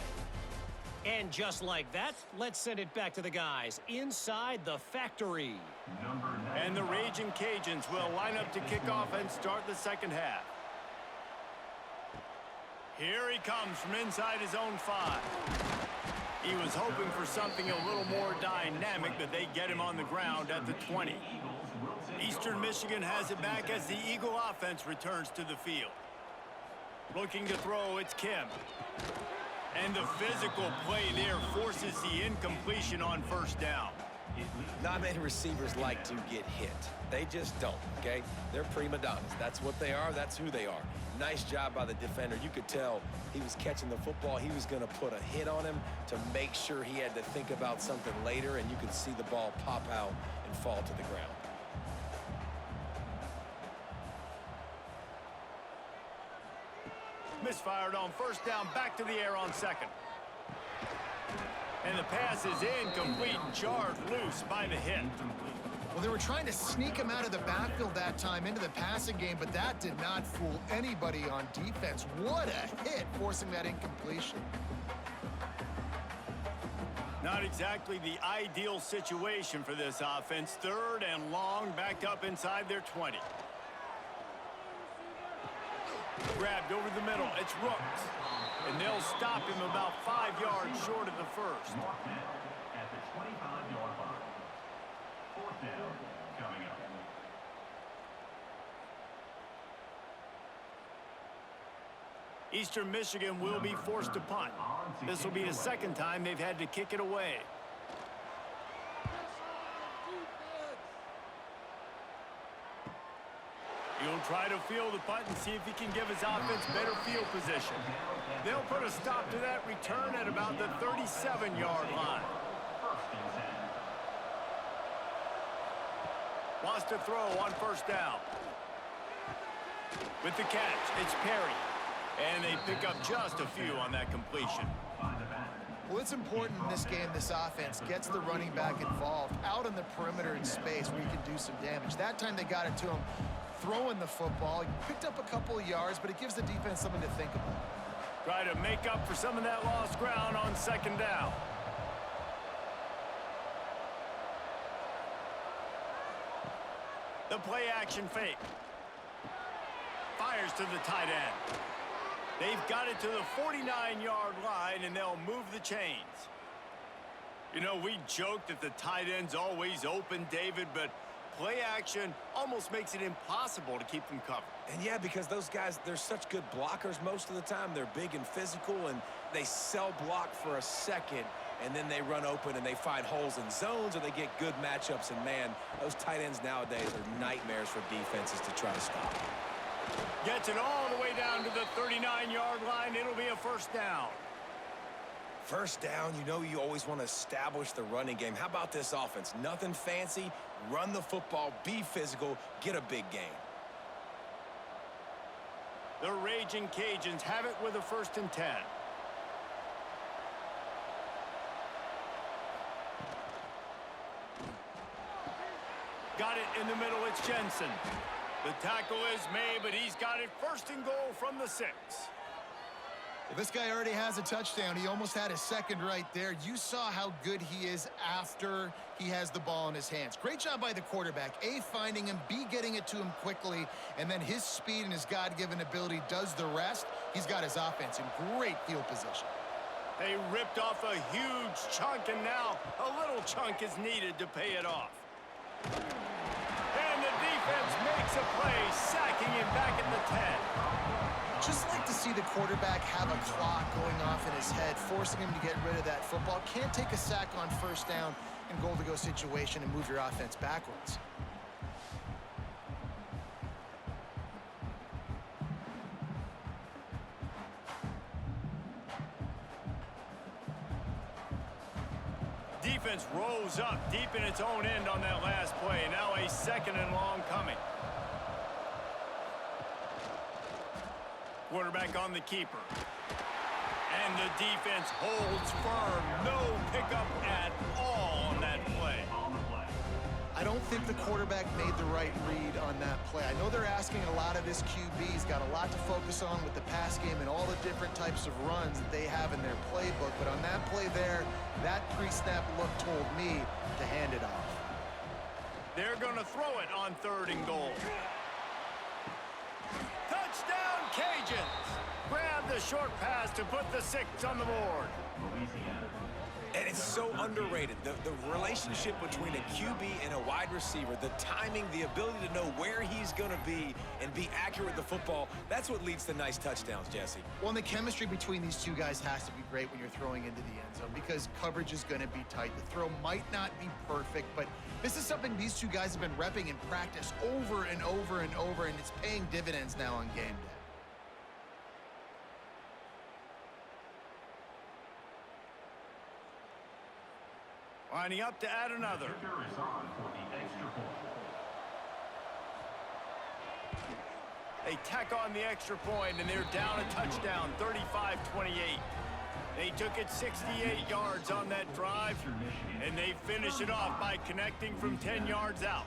And just like that, let's send it back to the guys inside the factory. And the Ragin' Cajuns will line up to kick off and start the 2nd half. Here he comes from inside his own 5. He was hoping for something a little more dynamic, but they get him on the ground at the 20. Eastern Michigan has it back as the Eagle offense returns to the field. Looking to throw, it's Kim. And the physical play there forces the incompletion on 1st down. Not many receivers like to get hit. They just don't, okay? They're prima donnas. That's what they are. That's who they are. Nice job by the defender. You could tell he was catching the football. He was going to put a hit on him to make sure he had to think about something later, and you could see the ball pop out and fall to the ground. Misfired on 1st down, back to the air on 2nd. And the pass is incomplete, jarred loose by the hit. Well, they were trying to sneak him out of the backfield that time into the passing game, but that did not fool anybody on defense. What a hit, forcing that incompletion. Not exactly the ideal situation for this offense. 3rd and long, back up inside their 20. Grabbed over the middle. It's Rooks. And they'll stop him about 5 yards short of the first. At the 25-yard line. Fourth down coming up. Eastern Michigan will be forced to punt. This will be the second time they've had to kick it away. He'll try to field the punt and see if he can give his offense better field position. They'll put a stop to that return at about the 37-yard line. Wants to throw on first down. With the catch, it's Perry. And they pick up just a few on that completion. Well, it's important in this game this offense gets the running back involved out on the perimeter in space where he can do some damage. That time they got it to him throwing the football. He picked up a couple of yards, but it gives the defense something to think about. Try to make up for some of that lost ground on second down. The play action fake. Fires to the tight end. They've got it to the 49-yard line, and they'll move the chains. You know, we joke that the tight end's always open, David, but play action almost makes it impossible to keep them covered. And yeah, because those guys, they're such good blockers most of the time. They're big and physical, and they sell block for a second, and then they run open and they find holes in zones, or they get good matchups. And, man, those tight ends nowadays are nightmares for defenses to try to stop. Gets it all the way down to the 39-yard line. It'll be a first down. First down, you know you always want to establish the running game. How about this offense? Nothing fancy. Run the football, be physical, get a big gain. The Ragin Cajuns have it with a 1st and 10. Got it in the middle. It's Jensen. The tackle is made, but he's got it 1st and goal from the 6. Well, this guy already has a touchdown. He almost had his second right there. You saw how good he is after he has the ball in his hands. Great job by the quarterback. A, finding him, B, getting it to him quickly, and then his speed and his God-given ability does the rest. He's got his offense in great field position. They ripped off a huge chunk, and now a little chunk is needed to pay it off. And the defense makes a play, sacking him back at the 10. Just like to see the quarterback have a clock going off in his head, forcing him to get rid of that football. Can't take a sack on first down in goal-to-go situation and move your offense backwards. Defense rolls up deep in its own end on that last play. Now a 2nd and long coming. Quarterback on the keeper. And the defense holds firm. No pickup at all on that play. I don't think the quarterback made the right read on that play. I know they're asking a lot of this QB. He's got a lot to focus on with the pass game and all the different types of runs that they have in their playbook. But on that play there, that pre-snap look told me to hand it off. They're going to throw it on 3rd and goal. Touchdown, Cajuns! Grab the short pass to put the 6 on the board. And it's so underrated. The relationship between a QB and a wide receiver, the timing, the ability to know where he's going to be and be accurate with the football, that's what leads to nice touchdowns, Jesse. Well, and the chemistry between these two guys has to be great when you're throwing into the end zone because coverage is going to be tight. The throw might not be perfect, but this is something these two guys have been repping in practice over and over and over, and it's paying dividends now on game day. Lining up to add another. They tack on the extra point, and they're down a touchdown, 35-28. They took it 68 yards on that drive, and they finish it off by connecting from 10 yards out.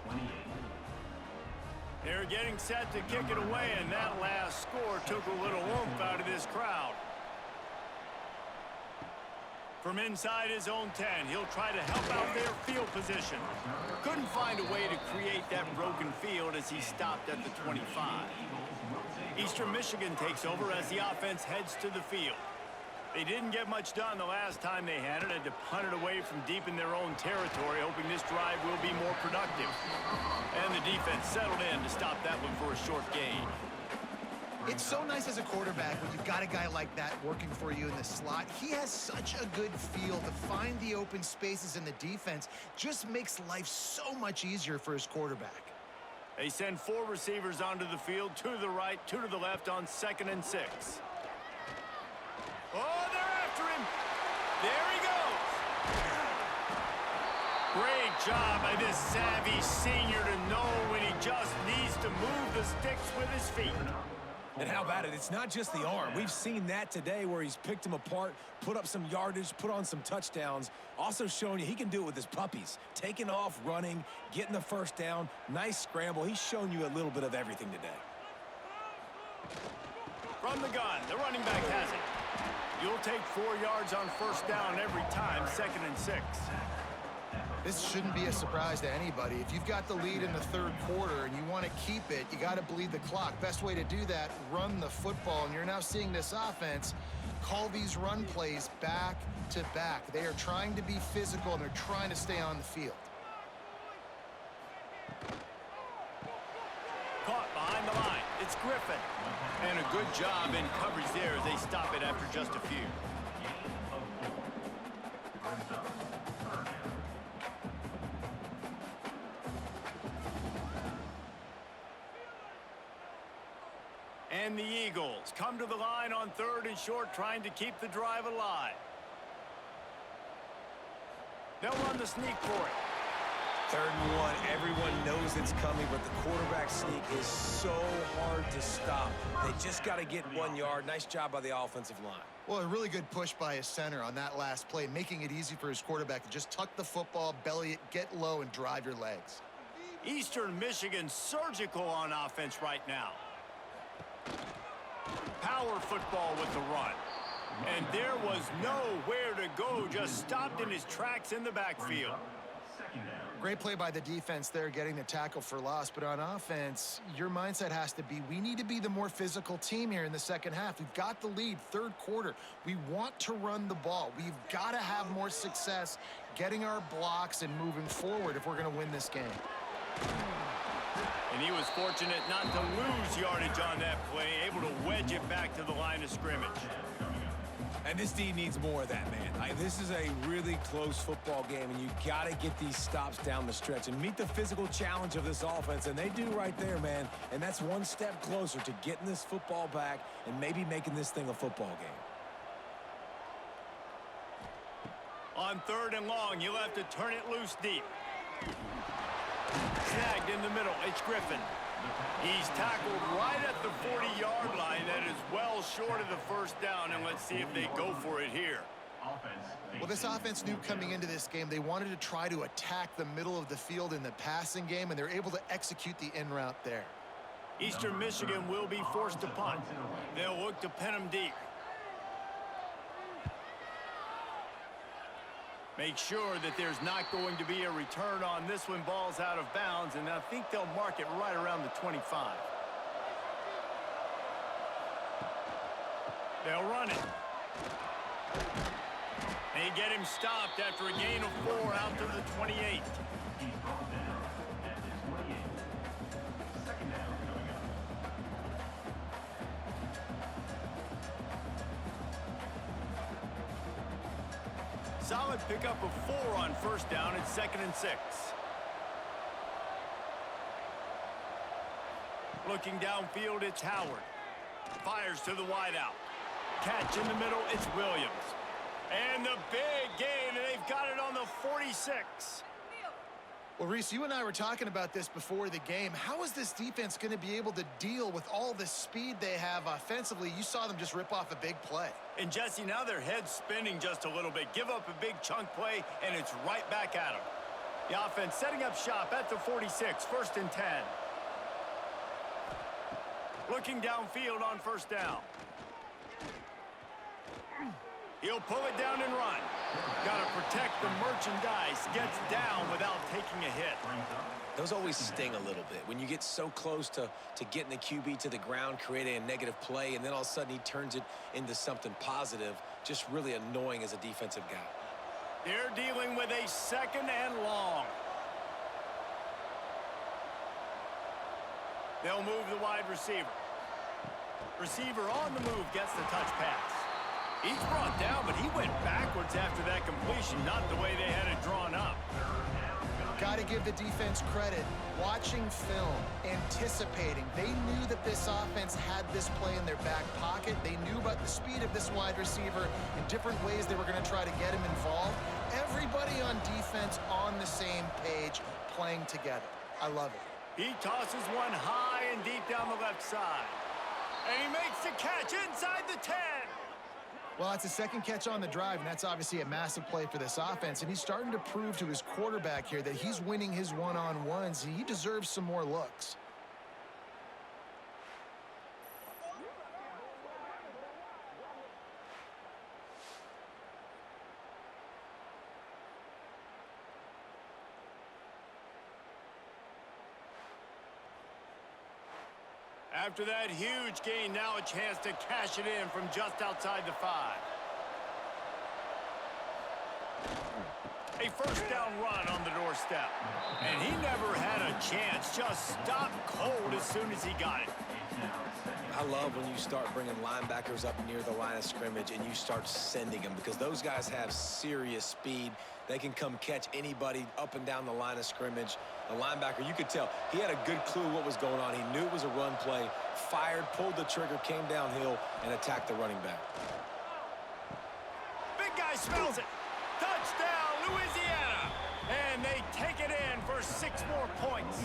They're getting set to kick it away, and that last score took a little oomph out of this crowd. From inside his own 10, he'll try to help out their field position. Couldn't find a way to create that broken field as he stopped at the 25. Eastern Michigan takes over as the offense heads to the field. They didn't get much done the last time they had to punt it away from deep in their own territory, hoping this drive will be more productive. And the defense settled in to stop that one for a short gain. It's so nice as a quarterback when you've got a guy like that working for you in the slot. He has such a good feel to find the open spaces in the defense. Just makes life so much easier for his quarterback. They send 4 receivers onto the field, 2 to the right, 2 to the left on 2nd and 6. Oh, they're after him. There he goes. Great job by this savvy senior to know when he just needs to move the sticks with his feet. And how about it? It's not just the arm. We've seen that today where he's picked them apart, put up some yardage, put on some touchdowns. Also showing you he can do it with his puppies. Taking off, running, getting the first down. Nice scramble. He's shown you a little bit of everything today. From the gun, the running back has it. You'll take 4 yards on first down every time, 2nd and 6. This shouldn't be a surprise to anybody. If you've got the lead in the 3rd quarter and you want to keep it, you got to bleed the clock. Best way to do that, run the football. And you're now seeing this offense call these run plays back to back. They are trying to be physical, and they're trying to stay on the field. Caught behind the line. It's Griffin. And a good job in coverage there as they stop it after just a few. And the Eagles come to the line on 3rd and short, trying to keep the drive alive. They'll run the sneak for it. 3rd and 1. Everyone knows it's coming, but the quarterback sneak is so hard to stop. They just got to get 1 yard. Nice job by the offensive line. Well, a really good push by his center on that last play, making it easy for his quarterback to just tuck the football, belly it, get low, and drive your legs. Eastern Michigan surgical on offense right now. Power football with the run. And there was nowhere to go, just stopped in his tracks in the backfield. Great play by the defense there, getting the tackle for loss. But on offense, your mindset has to be, we need to be the more physical team here in the 2nd half. We've got the lead, 3rd quarter. We want to run the ball. We've got to have more success getting our blocks and moving forward if we're going to win this game. And he was fortunate not to lose yardage on that play, able to wedge it back to the line of scrimmage. And this D needs more of that, man. This is a really close football game, and you got to get these stops down the stretch and meet the physical challenge of this offense, and they do right there, man. And that's one step closer to getting this football back and maybe making this thing a football game. On 3rd and long, you'll have to turn it loose deep. Snagged in the middle, it's Griffin. He's tackled right at the 40-yard line. That is well short of the first down, and let's see if they go for it here. Well, this offense knew coming into this game they wanted to try to attack the middle of the field in the passing game, and they're able to execute the in route there. Eastern Michigan will be forced to punt. They'll look to pin them deep. Make sure that there's not going to be a return on this one. Ball's out of bounds, and I think they'll mark it right around the 25. They'll run it. They get him stopped after a gain of 4 out to the 28. Solid pickup of 4 on first down. It's 2nd and 6. Looking downfield, it's Howard. Fires to the wideout. Catch in the middle, it's Williams. And the big gain, and they've got it on the 46. Well, Reese, you and I were talking about this before the game. How is this defense going to be able to deal with all the speed they have offensively? You saw them just rip off a big play. And, Jesse, now their head's spinning just a little bit. Give up a big chunk play, and it's right back at them. The offense setting up shop at the 46, 1st and 10. Looking downfield on first down. He'll pull it down and run. Got to protect the merchandise. Gets down without taking a hit. Those always sting a little bit. When you get so close to getting the QB to the ground, creating a negative play, and then all of a sudden he turns it into something positive, just really annoying as a defensive guy. They're dealing with a 2nd and long. They'll move the wide receiver. Receiver on the move gets the touch pass. He's brought down, but he went backwards after that completion, not the way they had it drawn up. Got to give the defense credit. Watching film, anticipating. They knew that this offense had this play in their back pocket. They knew about the speed of this wide receiver in different ways they were going to try to get him involved. Everybody on defense on the same page, playing together. I love it. He tosses one high and deep down the left side. And he makes the catch inside the 10. Well, it's a 2nd catch on the drive, and that's obviously a massive play for this offense. And he's starting to prove to his quarterback here that he's winning his one-on-ones, and he deserves some more looks. After that huge gain, now a chance to cash it in from just outside the 5. A 1st down run on the doorstep. And he never had a chance, just stopped cold as soon as he got it. I love when you start bringing linebackers up near the line of scrimmage and you start sending them, because those guys have serious speed. They can come catch anybody up and down the line of scrimmage. The linebacker, you could tell, he had a good clue what was going on. He knew it was a run play, fired, pulled the trigger, came downhill, and attacked the running back. Big guy smells it. Touchdown, Louisiana. And they take it in for 6 more points.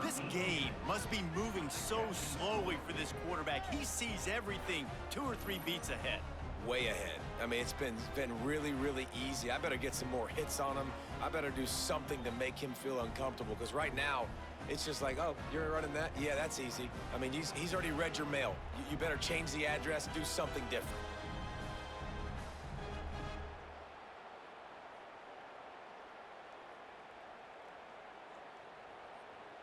This game must be moving so slowly for this quarterback. He sees everything 2 or 3 beats ahead. Way ahead. I mean, it's been really, really easy. I better get some more hits on him. I better do something to make him feel uncomfortable, because right now, it's just like, oh, you're running that? Yeah, that's easy. I mean, he's already read your mail. You better change the address, do something different.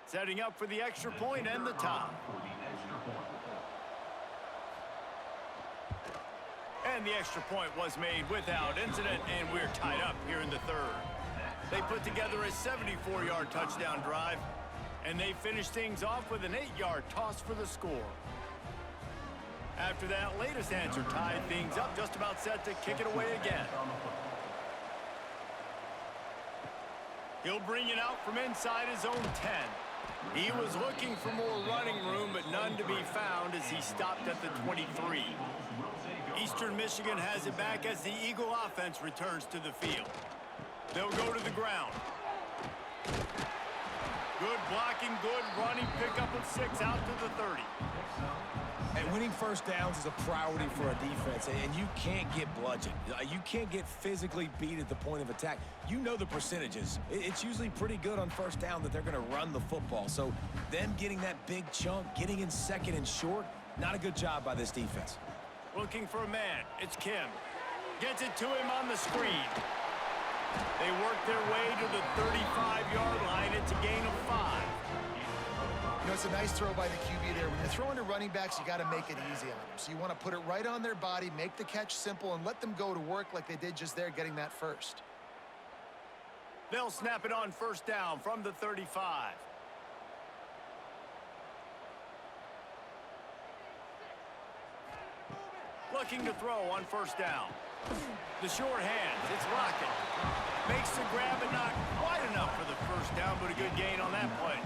Setting up for the extra point and the tie. And the extra point was made without incident, and we're tied up here in the 3rd. They put together a 74-yard touchdown drive, and they finished things off with an 8-yard toss for the score. After that latest answer tied things up, just about set to kick it away again. He'll bring it out from inside his own 10. He was looking for more running room, but none to be found as he stopped at the 23. Eastern Michigan has it back as the Eagle offense returns to the field. They'll go to the ground. Good blocking, good running, pickup of 6 out to the 30. And winning 1st downs is a priority for a defense, and you can't get bludgeoned. You can't get physically beat at the point of attack. You know the percentages. It's usually pretty good on 1st down that they're going to run the football. So them getting that big chunk, getting in 2nd and short, not a good job by this defense. Looking for a man. It's Kim. Gets it to him on the screen. They work their way to the 35-yard line. It's a gain of 5. You know, it's a nice throw by the QB there. When you're throwing to running backs, you got to make it easy on them. So you want to put it right on their body, make the catch simple, and let them go to work like they did just there, getting that first. They'll snap it on 1st down from the 35. Looking to throw on 1st down. The short hands, it's Rocket. Makes the grab and not quite enough for the 1st down, but a good gain on that play.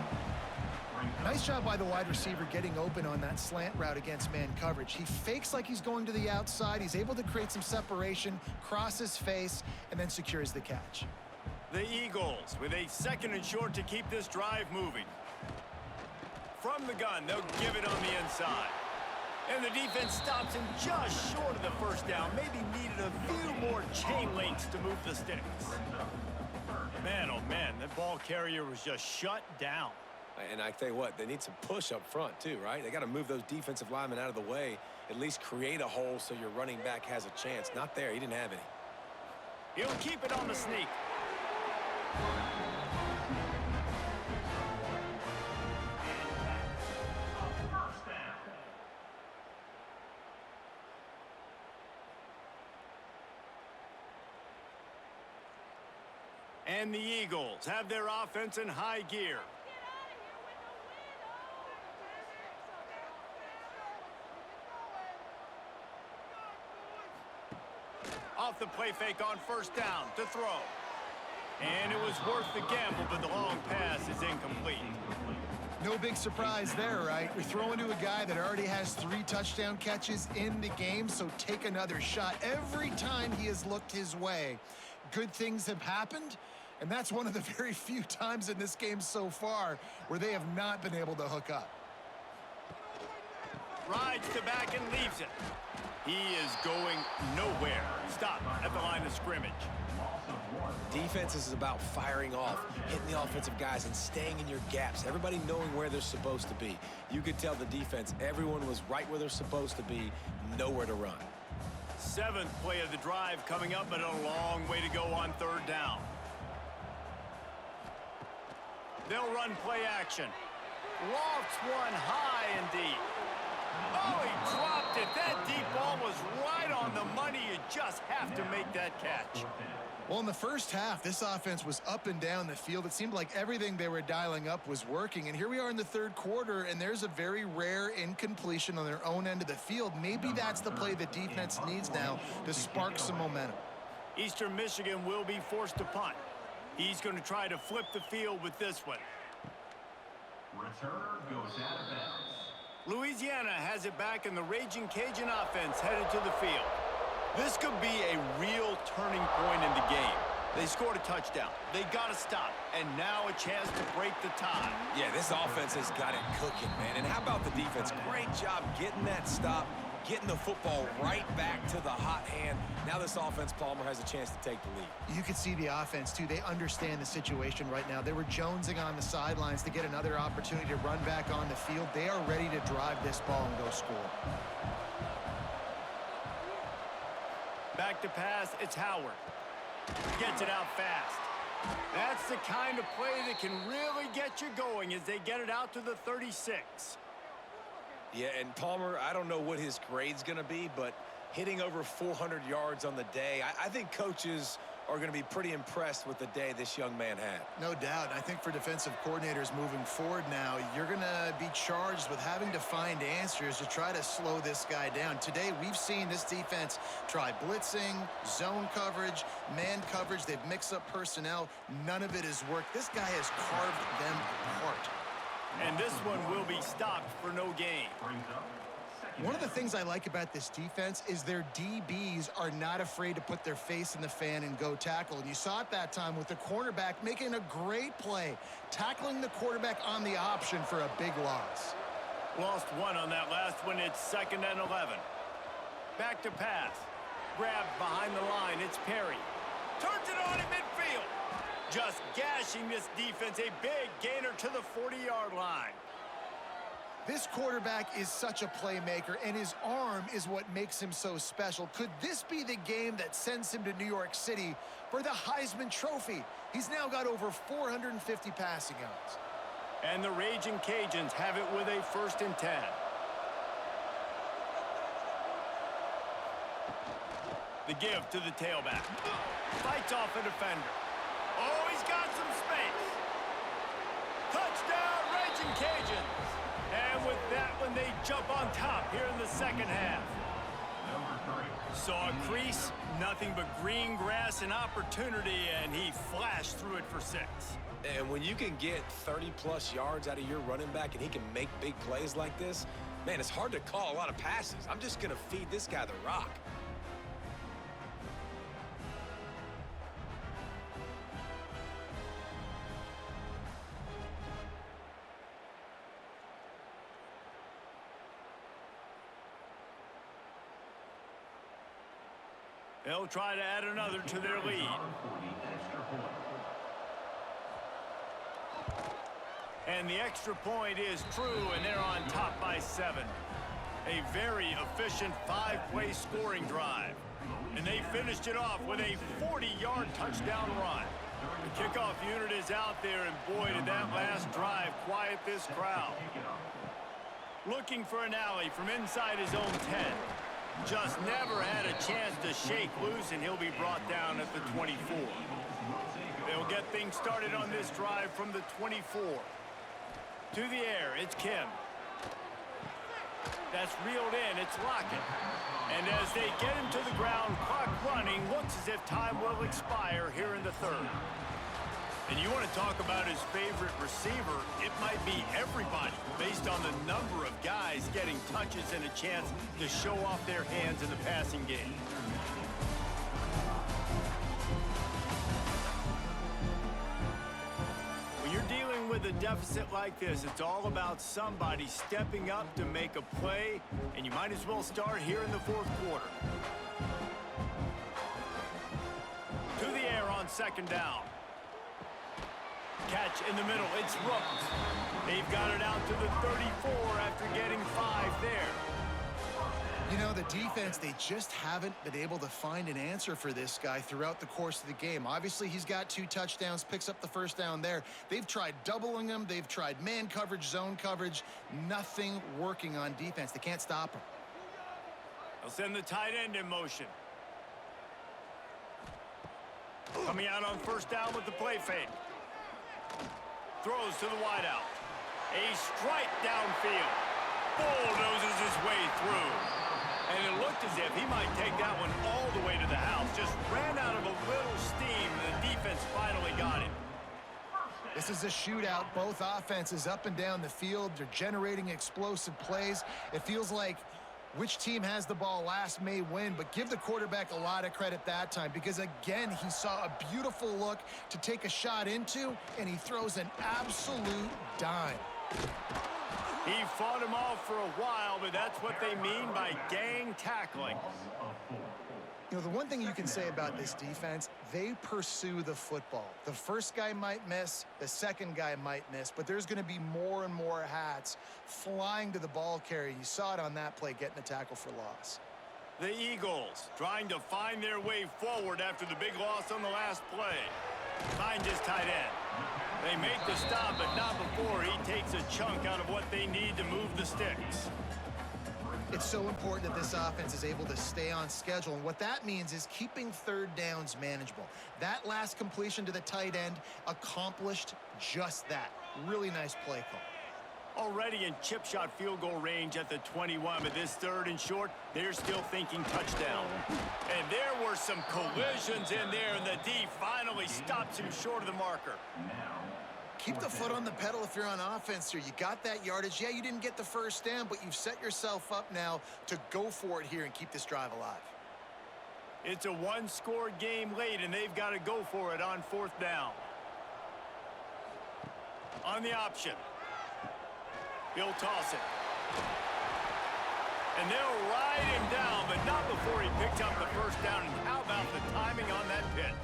Nice job by the wide receiver getting open on that slant route against man coverage. He fakes like he's going to the outside. He's able to create some separation, cross his face, and then secures the catch. The Eagles with a 2nd and short to keep this drive moving. From the gun, they'll give it on the inside. And the defense stops him just short of the 1st down. Maybe needed a few more chain links to move the sticks. Man, oh man, that ball carrier was just shut down. And I tell you what, they need some push up front too, right? They got to move those defensive linemen out of the way, at least create a hole so your running back has a chance. Not there. He didn't have any. He'll keep it on the sneak. And the Eagles have their offense in high gear. Off the play fake on first down to throw. And it was worth the gamble, but the long pass is incomplete. No big surprise there, right? You're throwing to a guy that already has 3 touchdown catches in the game, so take another shot. Every time he has looked his way, good things have happened, and that's one of the very few times in this game so far where they have not been able to hook up. Rides to back and leaves it. He is going nowhere. Stop at the line of scrimmage. Defense is about firing off, hitting the offensive guys, and staying in your gaps. Everybody knowing where they're supposed to be. You could tell the defense, everyone was right where they're supposed to be, nowhere to run. 7th play of the drive coming up, but a long way to go on 3rd down. They'll run play action. Lofts one high and deep. Oh, he dropped it. That deep ball was right on the money. You just have to make that catch. Well, in the first half, this offense was up and down the field. It seemed like everything they were dialing up was working. And here we are in the 3rd quarter, and there's a very rare incompletion on their own end of the field. Maybe that's the play the defense needs now to spark some momentum. Eastern Michigan will be forced to punt. He's going to try to flip the field with this one. Returner goes out of bounds. Louisiana has it back, and the Ragin Cajun offense headed to the field. This could be a real turning point in the game. They scored a touchdown. They got to stop, and now a chance to break the tie. Yeah, this offense has got it cooking, man. And how about the defense? Great job getting that stop, getting the football right back to the hot hand. Now this offense, Palmer, has a chance to take the lead. You can see the offense, too. They understand the situation right now. They were jonesing on the sidelines to get another opportunity to run back on the field. They are ready to drive this ball and go score. Back to pass, it's Howard. Gets it out fast. That's the kind of play that can really get you going as they get it out to the 36. Yeah, and Palmer, I don't know what his grade's going to be, but hitting over 400 yards on the day, I think coaches are going to be pretty impressed with the day this young man had. No doubt. I think for defensive coordinators moving forward now, you're going to be charged with having to find answers to try to slow this guy down. Today, we've seen this defense try blitzing, zone coverage, man coverage. They've mixed up personnel. None of it has worked. This guy has carved them apart. And this one will be stopped for no gain. One of the things I like about this defense is their DBs are not afraid to put their face in the fan and go tackle. And you saw it that time with the cornerback making a great play, tackling the quarterback on the option for a big loss. Lost one on that last one. It's 2nd and 11. Back to pass. Grabbed behind the line. It's Perry. Turns it on in midfield. Just gashing this defense. A big gainer to the 40-yard line. This quarterback is such a playmaker, and his arm is what makes him so special. Could this be the game that sends him to New York City for the Heisman Trophy? He's now got over 450 passing yards. And the Ragin Cajuns have it with a 1st and 10. The give to the tailback. Fights off a defender. Oh, he's got some space. Touchdown, Ragin Cajuns. And with that one, they jump on top here in the 2nd half. Saw a crease, nothing but green grass and opportunity, and he flashed through it for 6. And when you can get 30-plus yards out of your running back and he can make big plays like this, man, it's hard to call a lot of passes. I'm just going to feed this guy the rock. They'll try to add another to their lead. And the extra point is true, and they're on top by 7. A very efficient 5-play scoring drive. And they finished it off with a 40-yard touchdown run. The kickoff unit is out there, and boy, did that last drive quiet this crowd. Looking for an alley from inside his own 10. Just never had a chance to shake loose, and he'll be brought down at the 24. They'll get things started on this drive from the 24. To the air, it's Kim. That's reeled in, it's Lockett. And as they get him to the ground, clock running, looks as if time will expire here in the third. And you want to talk about his favorite receiver, it might be everybody, based on the number of guys getting touches and a chance to show off their hands in the passing game. With a deficit like this, it's all about somebody stepping up to make a play, and you might as well start here in the fourth quarter. To the air on second down. Catch in the middle, it's Rooks. They've got it out to the 34 after getting 5 there. You know, the defense, they just haven't been able to find an answer for this guy throughout the course of the game. Obviously, he's got 2 touchdowns, picks up the first down there. They've tried doubling him. They've tried man coverage, zone coverage. Nothing working on defense. They can't stop him. They'll send the tight end in motion. Coming out on first down with the play fake. Throws to the wideout. A strike downfield. Bulldozes his way through. And it looked as if he might take that one all the way to the house. Just ran out of a little steam, and the defense finally got him. This is a shootout. Both offenses up and down the field. They're generating explosive plays. It feels like which team has the ball last may win, but give the quarterback a lot of credit that time because, again, he saw a beautiful look to take a shot into, and he throws an absolute dime. He fought him off for a while, but that's what they mean by gang tackling. You know, the one thing you can say about this defense, they pursue the football. The first guy might miss, the second guy might miss, but there's going to be more and more hats flying to the ball carrier. You saw it on that play, getting a tackle for loss. The Eagles trying to find their way forward after the big loss on the last play. Finds his tight end. They make the stop, but not before he takes a chunk out of what they need to move the sticks. It's so important that this offense is able to stay on schedule, and what that means is keeping third downs manageable. That last completion to the tight end accomplished just that. Really nice play call. Already in chip shot field goal range at the 21, but this third and short, they're still thinking touchdown. And there were some collisions in there, and the D finally stops him short of the marker. Keep the foot on the pedal if you're on offense here. You got that yardage. Yeah, you didn't get the first down, but you've set yourself up now to go for it here and keep this drive alive. It's a one-score game late, and they've got to go for it on fourth down. On the option. He'll toss it. And they'll ride him down, but not before he picks up the first down. And how about the timing on that pitch?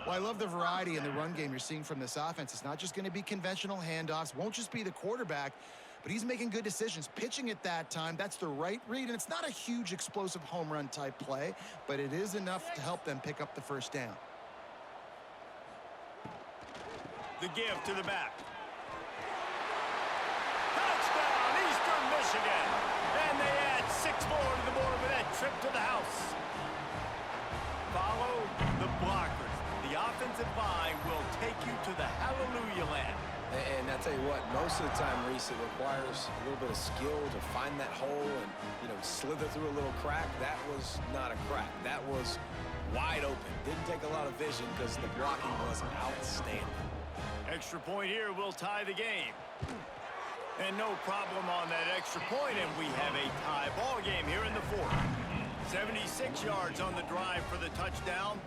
Well, I love the variety in the run game you're seeing from this offense. It's not just going to be conventional handoffs. Won't just be the quarterback, but he's making good decisions. Pitching at that time, that's the right read. And it's not a huge explosive home run type play, but it is enough to help them pick up the first down. The give to the back. Touchdown, Eastern Michigan. And they add 6 more to the board with that trip to the house. Follow the blockers. The offensive line will take you to the hallelujah land. And I tell you what, most of the time, Reese, it requires a little bit of skill to find that hole and, slither through a little crack. That was not a crack. That was wide open. Didn't take a lot of vision because the blocking was outstanding. Extra point here will tie the game. And no problem on that extra point, and we have a tie ball game here in the fourth. 76 yards on the drive for the touchdown,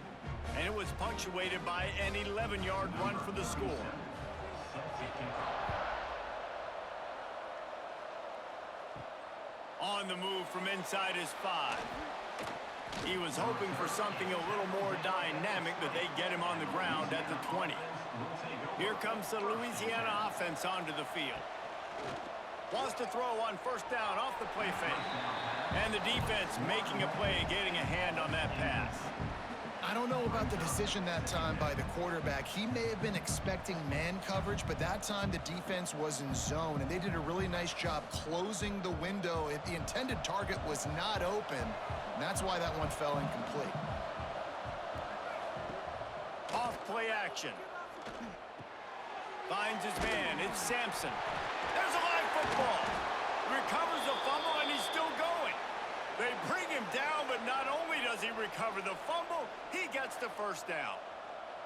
and it was punctuated by an 11-yard run for the score. On the move from inside his 5. He was hoping for something a little more dynamic, but they get him on the ground at the 20. Here comes the Louisiana offense onto the field. Wants to throw on first down off the play fake. And the defense making a play, getting a hand on that pass. I don't know about the decision that time by the quarterback. He may have been expecting man coverage, but that time the defense was in zone, and they did a really nice job closing the window. If the intended target was not open, and that's why that one fell incomplete. Off play action. Finds his man. It's Sampson. There's a live football. Recovers the fumble, and he's still going. They bring him down, but not only does he recover the fumble, he gets the first down.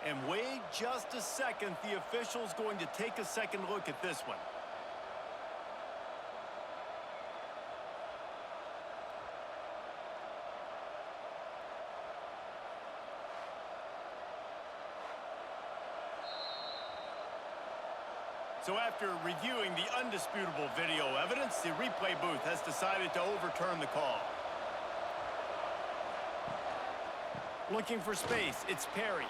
And wait just a second. The official's going to take a second look at this one. So after reviewing the undisputable video evidence, the replay booth has decided to overturn the call. Looking for space, it's Perry.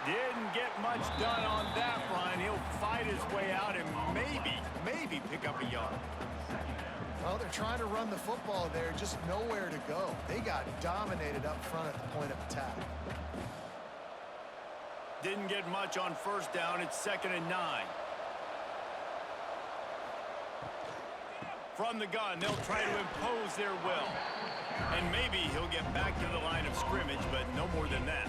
Didn't get much done on that run. He'll fight his way out and maybe pick up a yard. Well, they're trying to run the football there, just nowhere to go. They got dominated up front at the point of attack. Didn't get much on first down. It's 2nd and 9. From the gun, they'll try to impose their will. And maybe he'll get back to the line of scrimmage, but no more than that.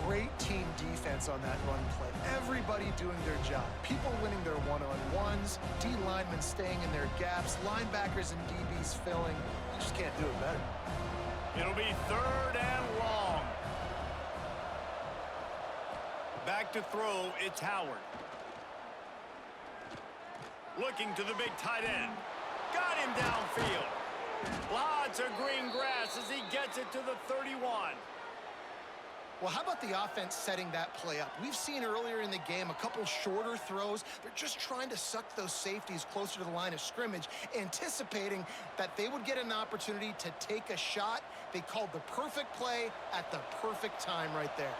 Great team defense on that run play. Everybody doing their job. People winning their one-on-ones, D linemen staying in their gaps, linebackers and DBs filling. You just can't do it better. It'll be 3rd and long. Back to throw, it's Howard. Looking to the big tight end. Got him downfield. Lots of green grass as he gets it to the 31. Well, how about the offense setting that play up? We've seen earlier in the game a couple shorter throws. They're just trying to suck those safeties closer to the line of scrimmage, anticipating that they would get an opportunity to take a shot. They called the perfect play at the perfect time right there.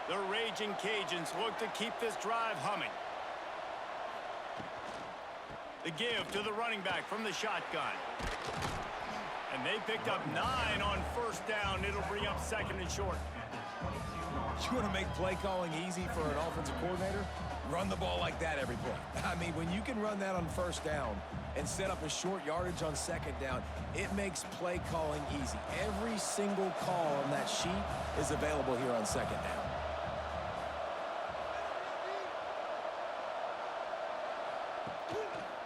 The Ragin Cajuns look to keep this drive humming. The give to the running back from the shotgun. And they picked up 9 on first down. It'll bring up 2nd and short. You want to make play calling easy for an offensive coordinator? Run the ball like that every play. I mean, when you can run that on first down and set up a short yardage on 2nd down, it makes play calling easy. Every single call on that sheet is available here on 2nd down.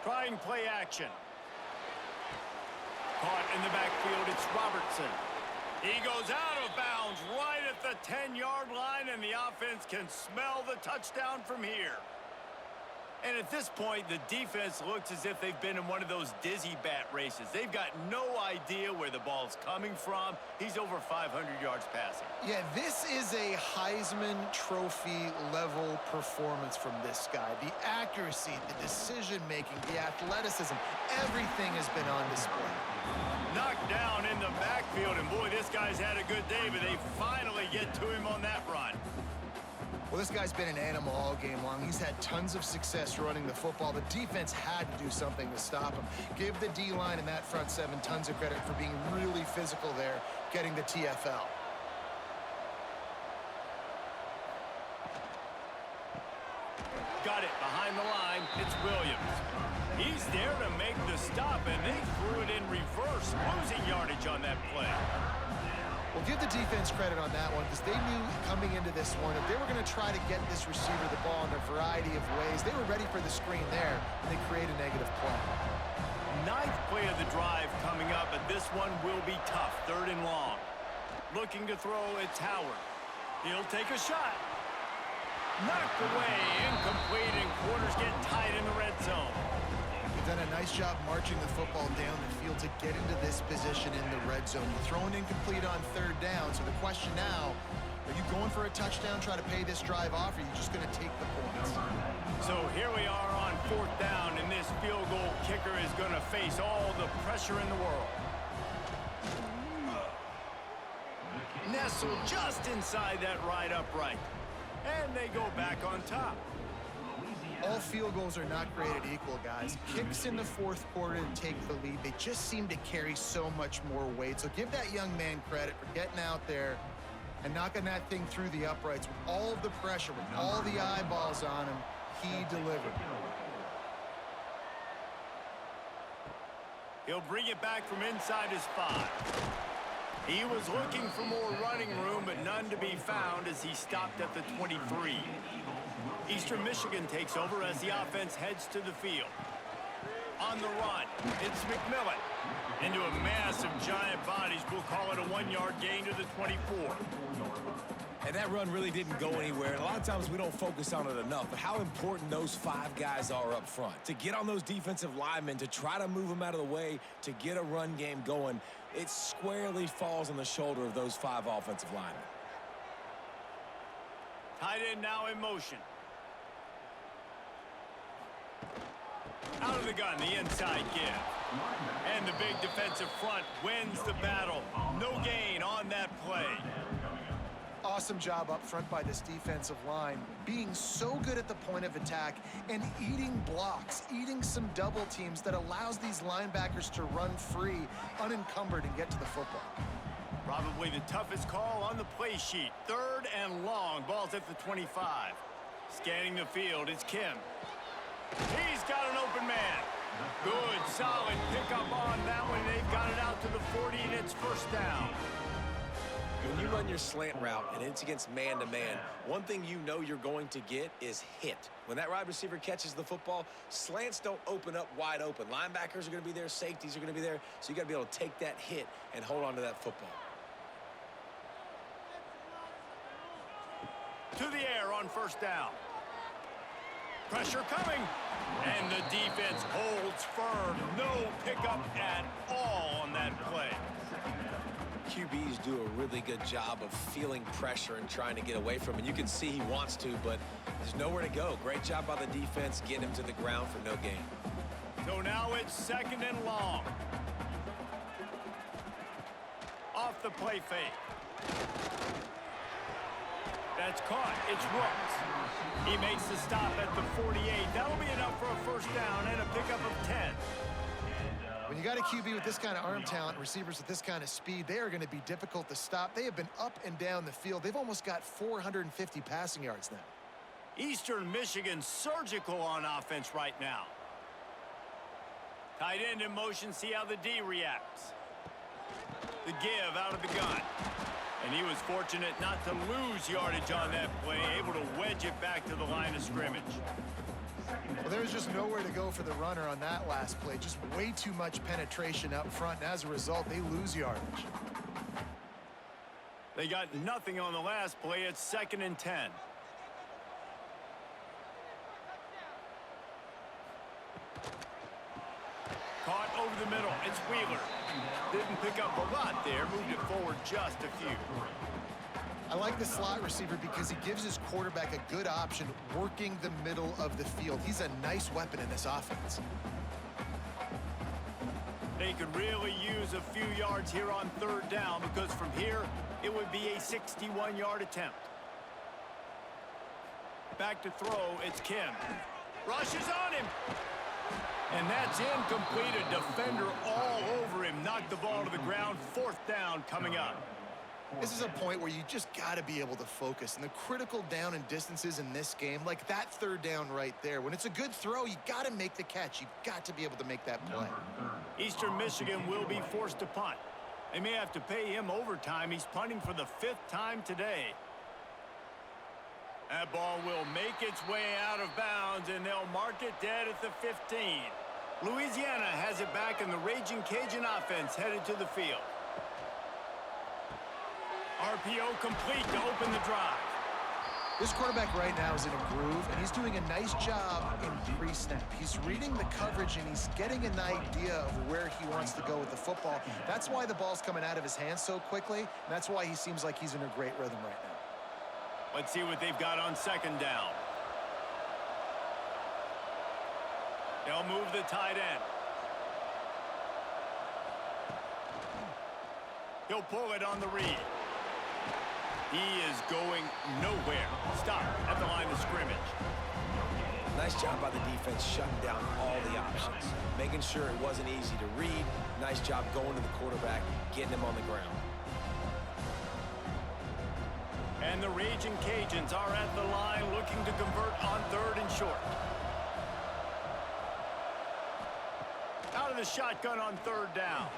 Trying play action. Caught in the backfield, it's Robertson. He goes out of bounds right at the 10-yard line, and the offense can smell the touchdown from here. And at this point, the defense looks as if they've been in one of those dizzy bat races. They've got no idea where the ball's coming from. He's over 500 yards passing. Yeah, this is a Heisman Trophy level performance from this guy. The accuracy, the decision-making, the athleticism, everything has been on display. Knocked down in the backfield, and boy, this guy's had a good day, but they finally get to him on that run. Well, this guy's been an animal all game long. He's had tons of success running the football. The defense had to do something to stop him. Give the D-line and that front 7 tons of credit for being really physical there, getting the TFL. Got it behind the line. It's Williams. He's there to make the stop, and they threw it in reverse, losing yardage on that play. Well, give the defense credit on that one because they knew coming into this one if they were going to try to get this receiver the ball in a variety of ways, they were ready for the screen there, and they create a negative play. 9th play of the drive coming up, and this one will be tough. 3rd and long. Looking to throw, it's Howard. He'll take a shot. Knocked away, incomplete, and quarters get tight in the red zone. Done a nice job marching the football down the field to get into this position in the red zone. You're throwing incomplete on 3rd down, so the question now, are you going for a touchdown, try to pay this drive off, or are you just going to take the points? So here we are on 4th down, and this field goal kicker is going to face all the pressure in the world. Nestled just inside that right upright. and they go back on top. All field goals are not created equal, guys. Kicks in the fourth quarter to take the lead. They just seem to carry so much more weight. So give that young man credit for getting out there and knocking that thing through the uprights with all of the pressure, with all the eyeballs on him. He delivered. He'll bring it back from inside his 5. He was looking for more running room, but none to be found as he stopped at the 23. Eastern Michigan takes over as the offense heads to the field. On the run, it's McMillan. Into a mass of giant bodies, we'll call it a 1-yard gain to the 24. And that run really didn't go anywhere. And a lot of times we don't focus on it enough, but how important those 5 guys are up front. To get on those defensive linemen, to try to move them out of the way, to get a run game going, it squarely falls on the shoulder of those 5 offensive linemen. Tight end now in motion. Out of the gun, the inside give. And the big defensive front wins the battle. No gain on that play. Awesome job up front by this defensive line, being so good at the point of attack and eating blocks, eating some double teams that allows these linebackers to run free, unencumbered, and get to the football. Probably the toughest call on the play sheet. 3rd and long. Ball's at the 25. Scanning the field, it's Kim. He's got an open man. Good, solid pickup on that one. They've got it out to the 40, and it's first down. When you run your slant route and it's against man-to-man, one thing you know you're going to get is hit. When that wide receiver catches the football, slants don't open up wide open. Linebackers are going to be there, safeties are going to be there, so you got to be able to take that hit and hold on to that football. To the air on first down. Pressure coming, and the defense holds firm. No pickup at all on that play. QBs do a really good job of feeling pressure and trying to get away from it. You can see he wants to, but there's nowhere to go. Great job by the defense getting him to the ground for no gain. So now it's 2nd and long. Off the play fake. That's caught. It's Rooks. He makes the stop at the 48. That'll be enough for a first down and a pickup of 10. When you got a QB with this kind of arm talent, receivers with this kind of speed, they are going to be difficult to stop. They have been up and down the field. They've almost got 450 passing yards now. Eastern Michigan surgical on offense right now. Tight end in motion, see how the D reacts. The give out of the gun. And he was fortunate not to lose yardage on that play, able to wedge it back to the line of scrimmage. Well, there was just nowhere to go for the runner on that last play. Just way too much penetration up front, and as a result, they lose yardage. They got nothing on the last play. It's 2nd and 10. Caught over the middle. It's Wheeler. Didn't pick up a lot there. Moved it forward just a few. I like the slot receiver because he gives his quarterback a good option working the middle of the field. He's a nice weapon in this offense. They could really use a few yards here on 3rd down because from here, it would be a 61-yard attempt. Back to throw, it's Kim. Rushes on him. And that's incomplete. A defender all over him. Knocked the ball to the ground. 4th down coming up. This is a point where you just got to be able to focus. And the critical down and distances in this game, like that 3rd down right there, when it's a good throw, you got to make the catch. You've got to be able to make that play. Eastern Michigan will be forced to punt. They may have to pay him overtime. He's punting for the 5th time today. That ball will make its way out of bounds, and they'll mark it dead at the 15. Louisiana has it back, and the Ragin Cajun offense headed to the field. RPO complete to open the drive. This quarterback right now is in a groove, and he's doing a nice job in pre-snap. He's reading the coverage, and he's getting an idea of where he wants to go with the football. That's why the ball's coming out of his hands so quickly, and that's why he seems like he's in a great rhythm right now. Let's see what they've got on 2nd down. They'll move the tight end. He'll pull it on the read. He is going nowhere. Stop at the line of scrimmage. Nice job by the defense shutting down all the options, making sure it wasn't easy to read. Nice job going to the quarterback, getting him on the ground. And the Ragin Cajuns are at the line looking to convert on 3rd and short. Out of the shotgun on 3rd down.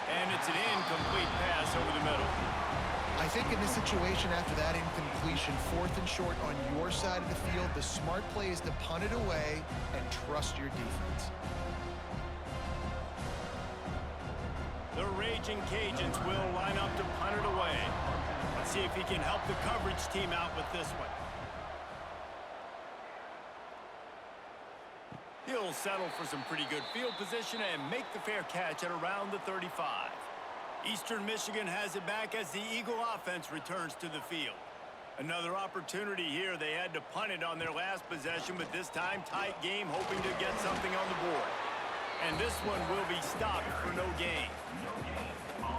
And it's an incomplete pass over the middle. I think in this situation, after that incompletion, 4th and short on your side of the field, the smart play is to punt it away and trust your defense. The Ragin Cajuns will line up to punt it away. Let's see if he can help the coverage team out with this one. He'll settle for some pretty good field position and make the fair catch at around the 35. Eastern Michigan has it back as the Eagle offense returns to the field. Another opportunity here. They had to punt it on their last possession, but this time tight game, hoping to get something on the board. And this one will be stopped for no gain.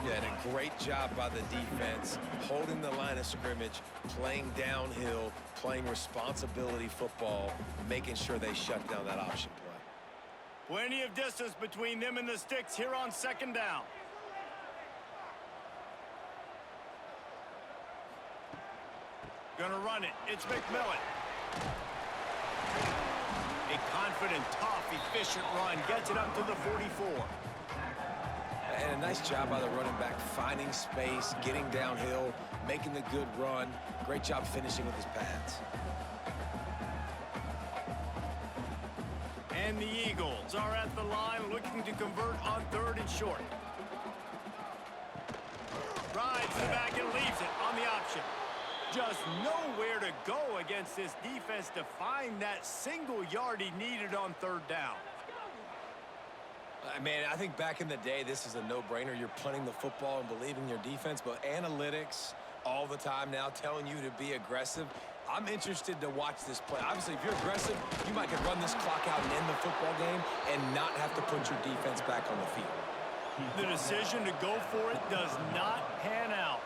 Yeah, and a great job by the defense, holding the line of scrimmage, playing downhill, playing responsibility football, making sure they shut down that option play. Plenty of distance between them and the sticks here on 2nd down. Gonna run it. It's McMillan. A confident, tough, efficient run. Gets it up to the 44. And a nice job by the running back, finding space, getting downhill, making the good run. Great job finishing with his pads. And the Eagles are at the line looking to convert on 3rd and short. Rides the back and leaves it on the option. Just nowhere to go against this defense to find that single yard he needed on 3rd down. Man, I think back in the day, this is a no-brainer. You're punting the football and believing your defense, but analytics all the time now telling you to be aggressive. I'm interested to watch this play. Obviously, if you're aggressive, you might could run this clock out and end the football game and not have to put your defense back on the field. The decision to go for it does not pan out.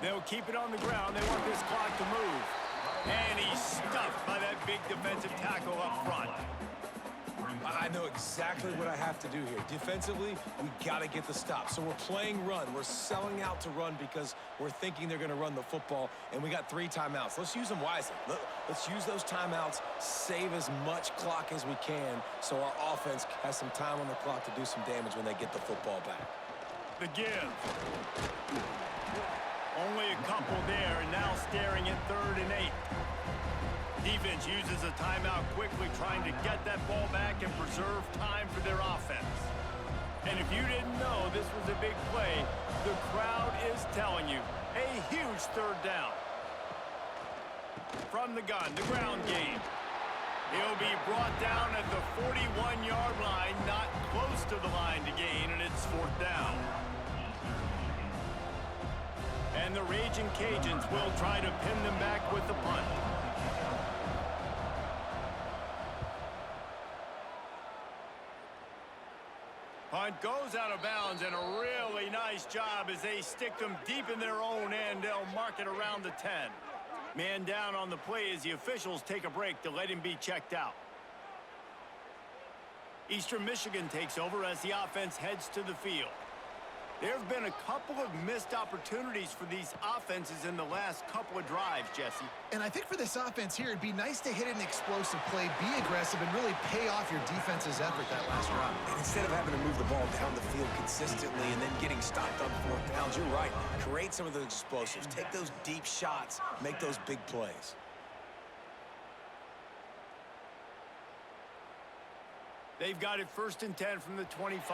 They'll keep it on the ground. They want this clock to move. And he's stuffed by that big defensive tackle up front. I know exactly what I have to do here. Defensively, we got to get the stop. So we're playing run. We're selling out to run because we're thinking they're going to run the football, and we got 3 timeouts. Let's use them wisely. Let's use those timeouts, save as much clock as we can so our offense has some time on the clock to do some damage when they get the football back. The give. Only a couple there, and now staring at 3rd and 8. Defense uses a timeout quickly, trying to get that ball back and preserve time for their offense. And if you didn't know this was a big play, the crowd is telling you. A huge 3rd down. From the gun, the ground game. He'll be brought down at the 41-yard line, not close to the line to gain, and it's 4th down. And the Ragin Cajuns will try to pin them back with the punt. Punt goes out of bounds, and a really nice job as they stick them deep in their own end. They'll mark it around the 10. Man down on the play as the officials take a break to let him be checked out. Eastern Michigan takes over as the offense heads to the field. There have been a couple of missed opportunities for these offenses in the last couple of drives, Jesse. And I think for this offense here, it'd be nice to hit an explosive play, be aggressive, and really pay off your defense's effort that last drive. And instead of having to move the ball down the field consistently and then getting stopped on 4th downs, you're right. Create some of those explosives. Take those deep shots. Make those big plays. They've got it 1st and 10 from the 25.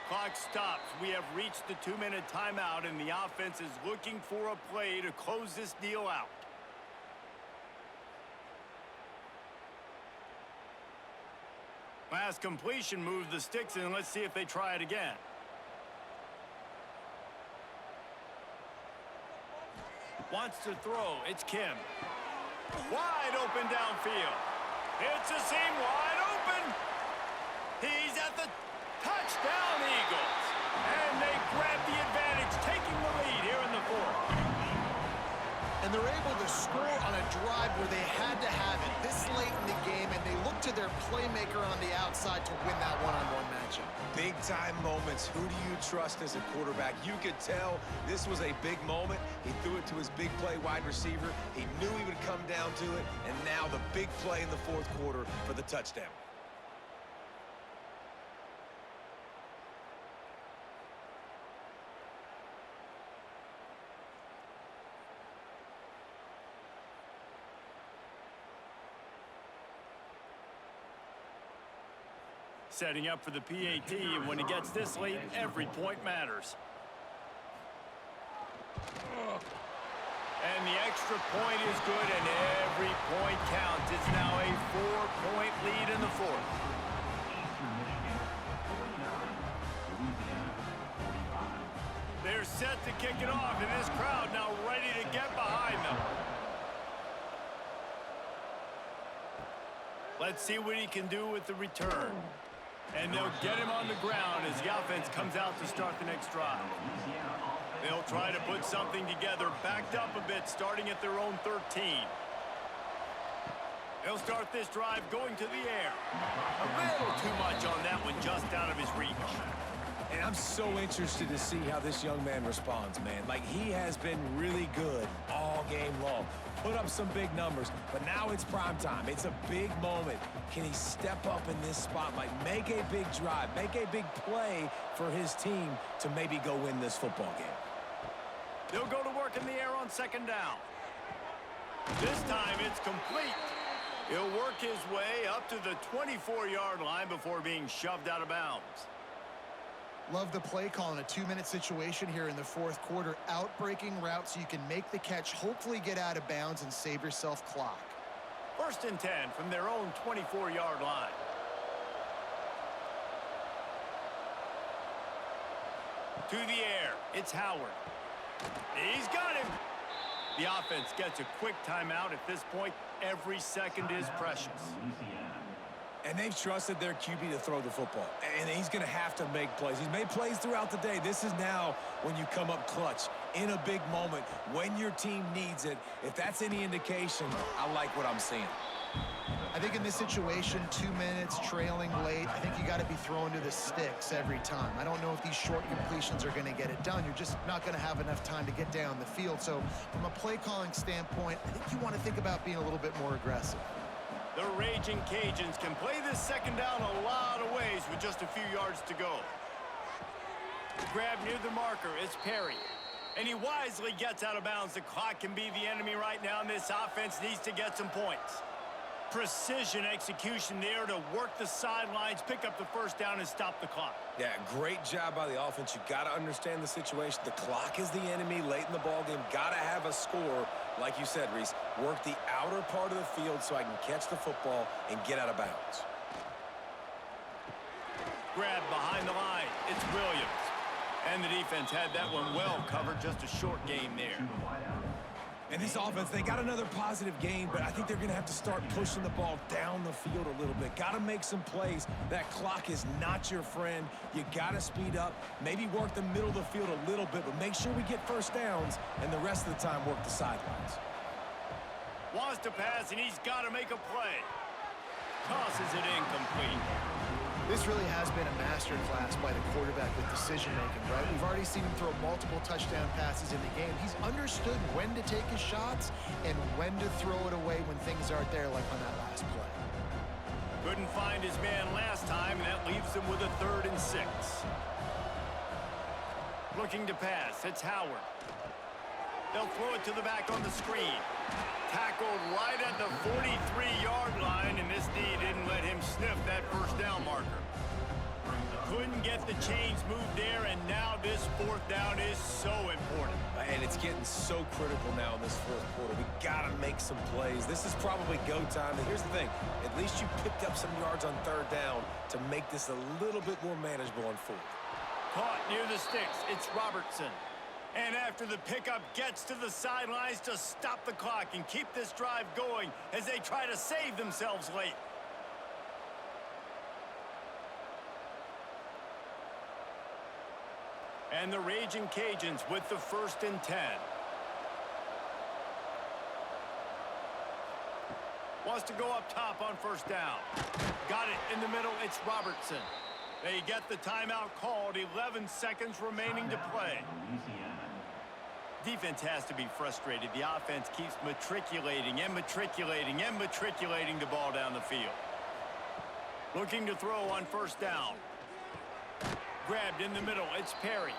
Clock stops. We have reached the 2-minute timeout, and the offense is looking for a play to close this deal out. Last completion moves the sticks in. Let's see if they try it again. Wants to throw. It's Kim. Wide open downfield. It's a seam wide open. He's at the touchdown, Eagles. And they grab the advantage, taking the lead here in the fourth. And they're able to score on a drive where they had to have it this late in the game, and they look to their playmaker on the outside to win that one-on-one matchup. Big-time moments. Who do you trust as a quarterback? You could tell this was a big moment. He threw it to his big play wide receiver. He knew he would come down to it, and now the big play in the fourth quarter for the touchdown. Setting up for the PAT, and when it gets this late, every point matters. And the extra point is good, and every point counts. It's now a 4-point lead in the fourth. They're set to kick it off, and this crowd now ready to get behind them. Let's see what he can do with the return. And they'll get him on the ground as the offense comes out to start the next drive. They'll try to put something together, backed up a bit, starting at their own 13. They'll start this drive going to the air. A little too much on that one, just out of his reach. And I'm so interested to see how this young man responds, man. Like, he has been really good all game long. Put up some big numbers, but now it's prime time. It's a big moment. Can he step up in this spot, like make a big drive, make a big play for his team to maybe go win this football game? They'll go to work in the air on second down. This time it's complete. He'll work his way up to the 24-yard line before being shoved out of bounds. Love the play call in a 2-minute situation here in the fourth quarter. Out-breaking route so you can make the catch, hopefully get out of bounds, and save yourself clock. 1st and 10 from their own 24-yard line. To the air, it's Howard. He's got him. The offense gets a quick timeout at this point. Every second is precious. And they've trusted their QB to throw the football. And he's going to have to make plays. He's made plays throughout the day. This is now when you come up clutch in a big moment when your team needs it. If that's any indication, I like what I'm seeing. I think in this situation, 2 minutes, trailing late, I think you got to be throwing to the sticks every time. I don't know if these short completions are going to get it done. You're just not going to have enough time to get down the field. So from a play calling standpoint, I think you want to think about being a little bit more aggressive. The Ragin Cajuns can play this second down a lot of ways with just a few yards to go. Grab near the marker, it's Perry. And he wisely gets out of bounds. The clock can be the enemy right now, and this offense needs to get some points. Precision execution there to work the sidelines, pick up the first down, and stop the clock. Yeah, great job by the offense. You got to understand the situation. The clock is the enemy late in the ballgame. Got to have a score. Like you said, Reese, work the outer part of the field so I can catch the football and get out of bounds. Grab behind the line. It's Williams. And the defense had that one well covered. Just a short game there. And this offense, they got another positive game, but I think they're going to have to start pushing the ball down the field a little bit. Got to make some plays. That clock is not your friend. You got to speed up, maybe work the middle of the field a little bit, but make sure we get first downs, and the rest of the time work the sidelines. Wants to pass, and he's got to make a play. Tosses it incomplete. This really has been a masterclass by the quarterback with decision-making, right? We've already seen him throw multiple touchdown passes in the game. He's understood when to take his shots and when to throw it away when things aren't there, like on that last play. Couldn't find his man last time, and that leaves him with a 3rd and 6. Looking to pass, it's Howard. They'll throw it to the back on the screen. Tackled right at the 43-yard line, and this D didn't let him sniff that first down marker. Couldn't get the chains moved there, and now this 4th down is so important. And it's getting so critical now in this fourth quarter. We got to make some plays. This is probably go time. And here's the thing. At least you picked up some yards on 3rd down to make this a little bit more manageable on 4th. Caught near the sticks. It's Robertson. And after the pickup, gets to the sidelines to stop the clock and keep this drive going as they try to save themselves late. And the Ragin Cajuns with the 1st and 10. Wants to go up top on 1st down. Got it in the middle. It's Robertson. They get the timeout called. 11 seconds remaining to play. Defense has to be frustrated. The offense keeps matriculating and matriculating and matriculating the ball down the field. Looking to throw on 1st down. Grabbed in the middle. It's Perry.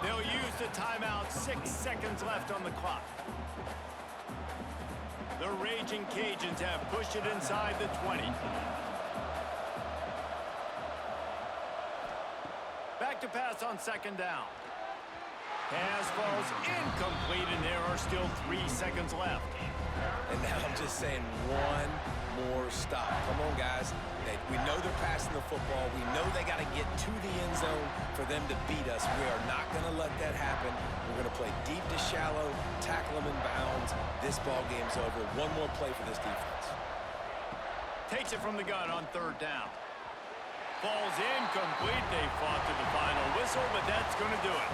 They'll use the timeout. 6 seconds left on the clock. The Ragin Cajuns have pushed it inside the 20. Back to pass on 2nd down. Pass falls incomplete, and there are still 3 seconds left. And now I'm just saying one more stop. Come on, guys. We know they're passing the football. We know they got to get to the end zone for them to beat us. We are not going to let that happen. We're going to play deep to shallow, tackle them in bounds. This ball game's over. One more play for this defense. Takes it from the gun on 3rd down. Falls incomplete. They fought to the final whistle, but that's going to do it.